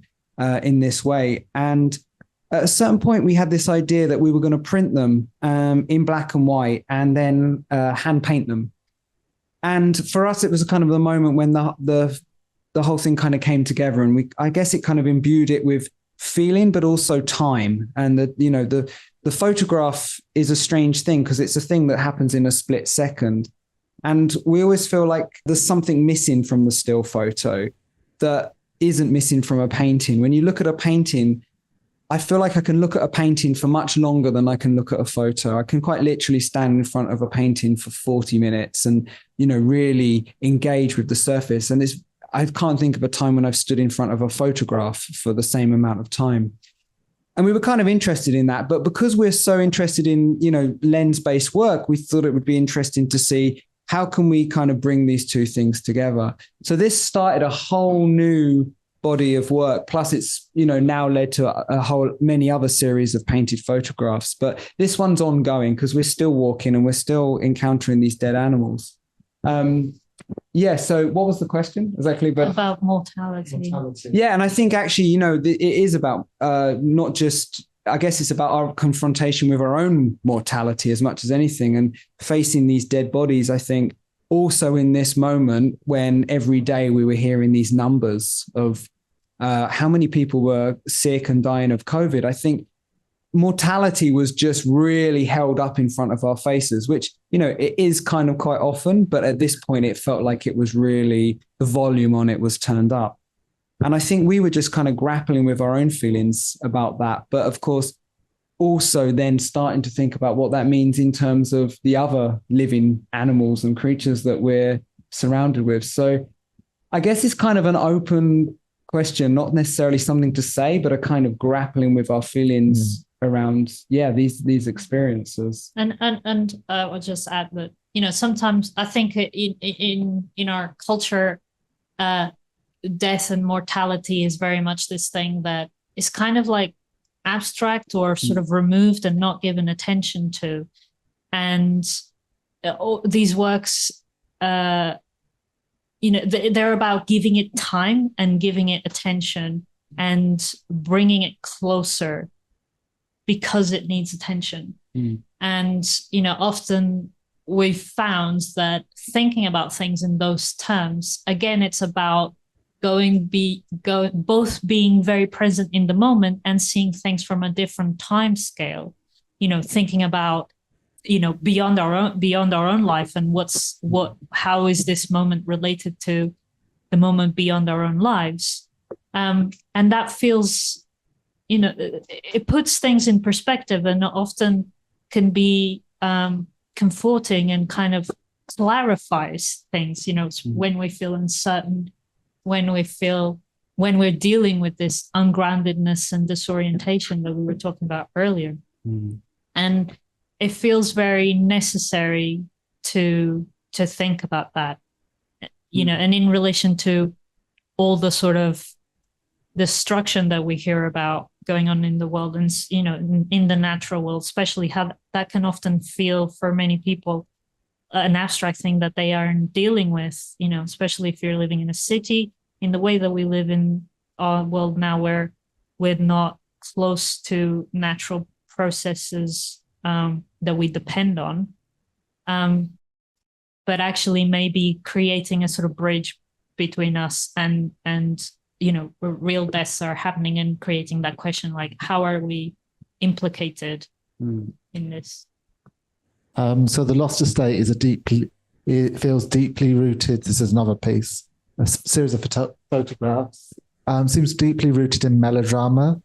in this way. And at a certain point, we had this idea that we were going to print them in black and white and then hand paint them. And for us, it was kind of the moment when the whole thing kind of came together, and I guess it kind of imbued it with feeling, but also time. And the photograph is a strange thing because it's a thing that happens in a split second. And we always feel like there's something missing from the still photo that isn't missing from a painting. When you look at a painting, I feel like I can look at a painting for much longer than I can look at a photo. I can quite literally stand in front of a painting for 40 minutes and, really engage with the surface. And I can't think of a time when I've stood in front of a photograph for the same amount of time. And we were kind of interested in that. But because we're so interested in, lens-based work, we thought it would be interesting to see how can we kind of bring these two things together. So this started a whole new body of work. Plus it's, now led to many other series of painted photographs. But this one's ongoing because we're still walking and we're still encountering these dead animals. So what was the question exactly? About mortality. Yeah. And I think actually, it is about not just, I guess it's about our confrontation with our own mortality as much as anything, and facing these dead bodies. I think also in this moment when every day we were hearing these numbers of how many people were sick and dying of COVID, I think mortality was just really held up in front of our faces, which, it is kind of quite often, but at this point it felt like it was really, the volume on it was turned up. And I think we were just kind of grappling with our own feelings about that. But of course, also then starting to think about what that means in terms of the other living animals and creatures that we're surrounded with. So I guess it's kind of an open question, not necessarily something to say, but a kind of grappling with our feelings around, these experiences. And I'll just add that, sometimes I think in our culture, death and mortality is very much this thing that is kind of like abstract or sort of removed and not given attention to. And these works, they're about giving it time and giving it attention and bringing it closer because it needs attention. And, often we've found that thinking about things in those terms, again, it's about both being very present in the moment and seeing things from a different time scale, thinking about, beyond our own life and how is this moment related to the moment beyond our own lives. And that feels, it puts things in perspective and often can be comforting and kind of clarifies things, when we feel uncertain, when we're dealing with this ungroundedness and disorientation that we were talking about earlier. And it feels very necessary to think about that, and in relation to all the sort of destruction that we hear about going on in the world and, in the natural world, especially how that can often feel for many people an abstract thing that they aren't dealing with, especially if you're living in a city, in the way that we live in our world now, where we're not close to natural processes that we depend on, but actually maybe creating a sort of bridge between us and real deaths are happening, and creating that question, like, how are we implicated in this? So the lost estate is it feels deeply rooted. This is another piece, a series of photographs. Seems deeply rooted in melodrama,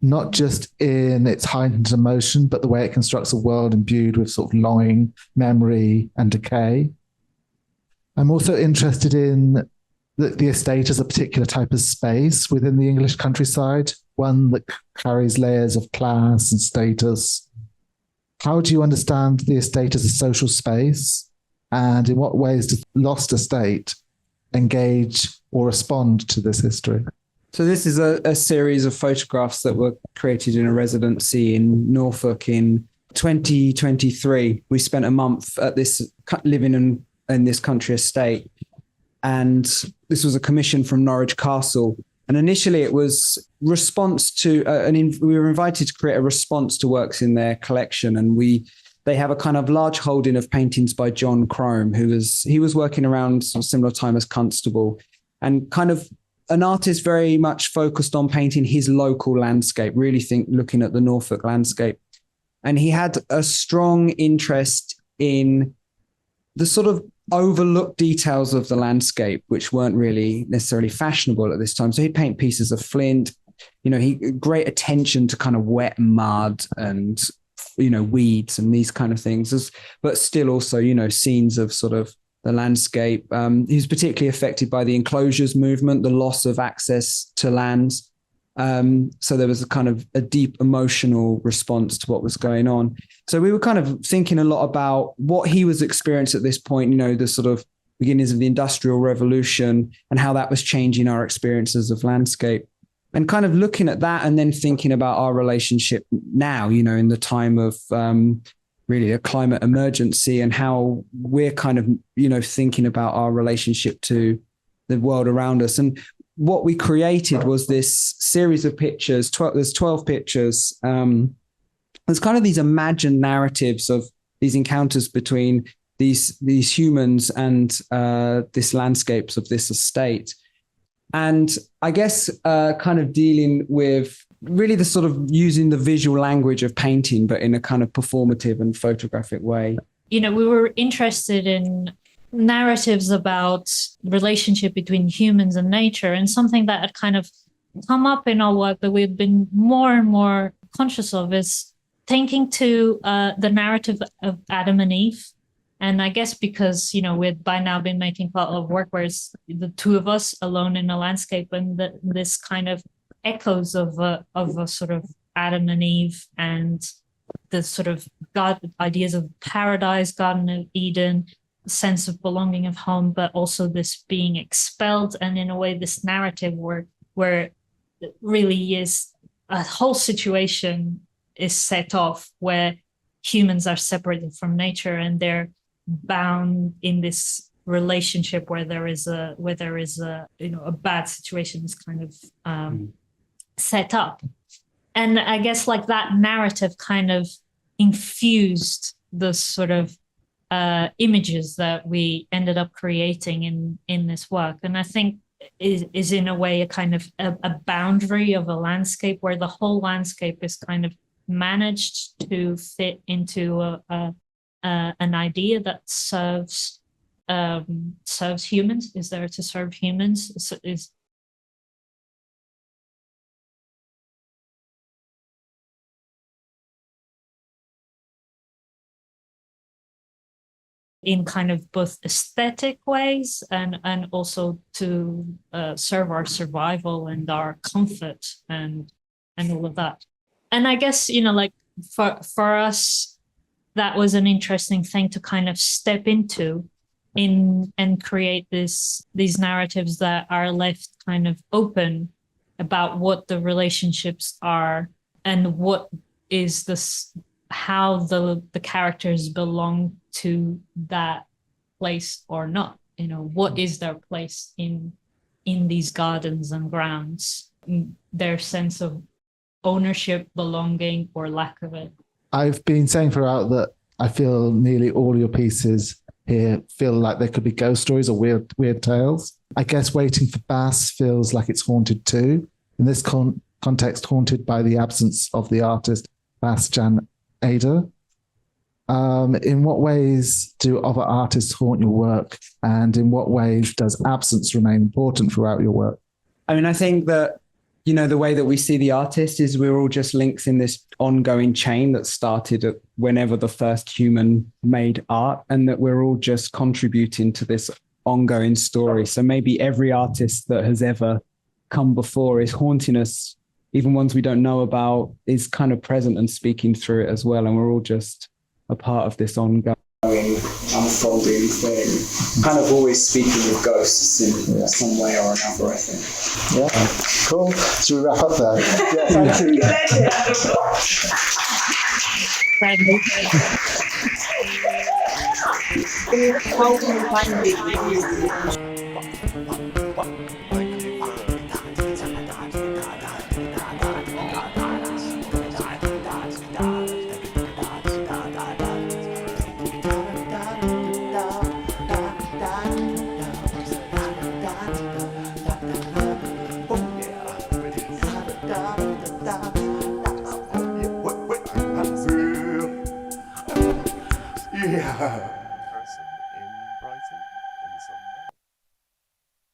not just in its heightened emotion, but the way it constructs a world imbued with sort of longing, memory, and decay. I'm also interested in the estate as a particular type of space within the English countryside, one that carries layers of class and status. How do you understand the estate as a social space? And in what ways does lost estate engage or respond to this history? So this is a series of photographs that were created in a residency in Norfolk in 2023. We spent a month at this living in this country estate. And this was a commission from Norwich Castle. And initially it was response to, we were invited to create a response to works in their collection. And they have a kind of large holding of paintings by John Crome, he was working around some similar time as Constable, and kind of an artist very much focused on painting his local landscape, really looking at the Norfolk landscape. And he had a strong interest in the sort of overlooked details of the landscape, which weren't really necessarily fashionable at this time. So he'd paint pieces of flint. he great attention to kind of wet mud and, weeds and these kind of things, but still also, scenes of sort of the landscape. He was particularly affected by the enclosures movement, the loss of access to lands. So there was a kind of a deep emotional response to what was going on. So we were kind of thinking a lot about what he was experiencing at this point, the sort of beginnings of the Industrial Revolution and how that was changing our experiences of landscape. And kind of looking at that and then thinking about our relationship now, in the time of really a climate emergency and how we're kind of, thinking about our relationship to the world around us. And what we created was this series of pictures, there's 12 pictures. There's kind of these imagined narratives of these encounters between these humans and this landscapes of this estate. And I guess kind of dealing with really the sort of using the visual language of painting, but in a kind of performative and photographic way. We were interested in narratives about relationship between humans and nature, and something that had kind of come up in our work that we've been more and more conscious of is thinking to the narrative of Adam and Eve. And I guess because, we'd by now been making quite a lot of work where it's the two of us alone in a landscape, and this kind of echoes of a sort of Adam and Eve and the sort of ideas of paradise, Garden of Eden, sense of belonging of home, but also this being expelled. And in a way, this narrative where it really is a whole situation is set off where humans are separated from nature and they're bound in this relationship where there is a a bad situation is kind of set up. And I guess like that narrative kind of infused the sort of images that we ended up creating in this work. And I think is in a way a kind of a boundary of a landscape where the whole landscape is kind of managed to fit into an idea that serves humans, is there to serve humans, is in kind of both aesthetic ways and also to serve our survival and our comfort and all of that. And I guess, like for us, that was an interesting thing to kind of step into and create these narratives that are left kind of open about what the relationships are and what is this, how the characters belong to that place or not. What is their place in these gardens and grounds, their sense of ownership, belonging, or lack of it. I've been saying throughout that I feel nearly all your pieces here feel like they could be ghost stories or weird tales. I guess Waiting for Bass feels like it's haunted too. In this context, haunted by the absence of the artist Bass Jan Ada. In what ways do other artists haunt your work? And in what ways does absence remain important throughout your work? I mean, I think that, the way that we see the artist is we're all just links in this ongoing chain that started at whenever the first human made art, and that we're all just contributing to this ongoing story. So maybe every artist that has ever come before is haunting us, even ones we don't know about, is kind of present and speaking through it as well. And we're all just a part of this ongoing unfolding thing, kind of always speaking with ghosts in some way or another, I think. Yeah, cool. Should we wrap up there? Yeah, thank Yeah.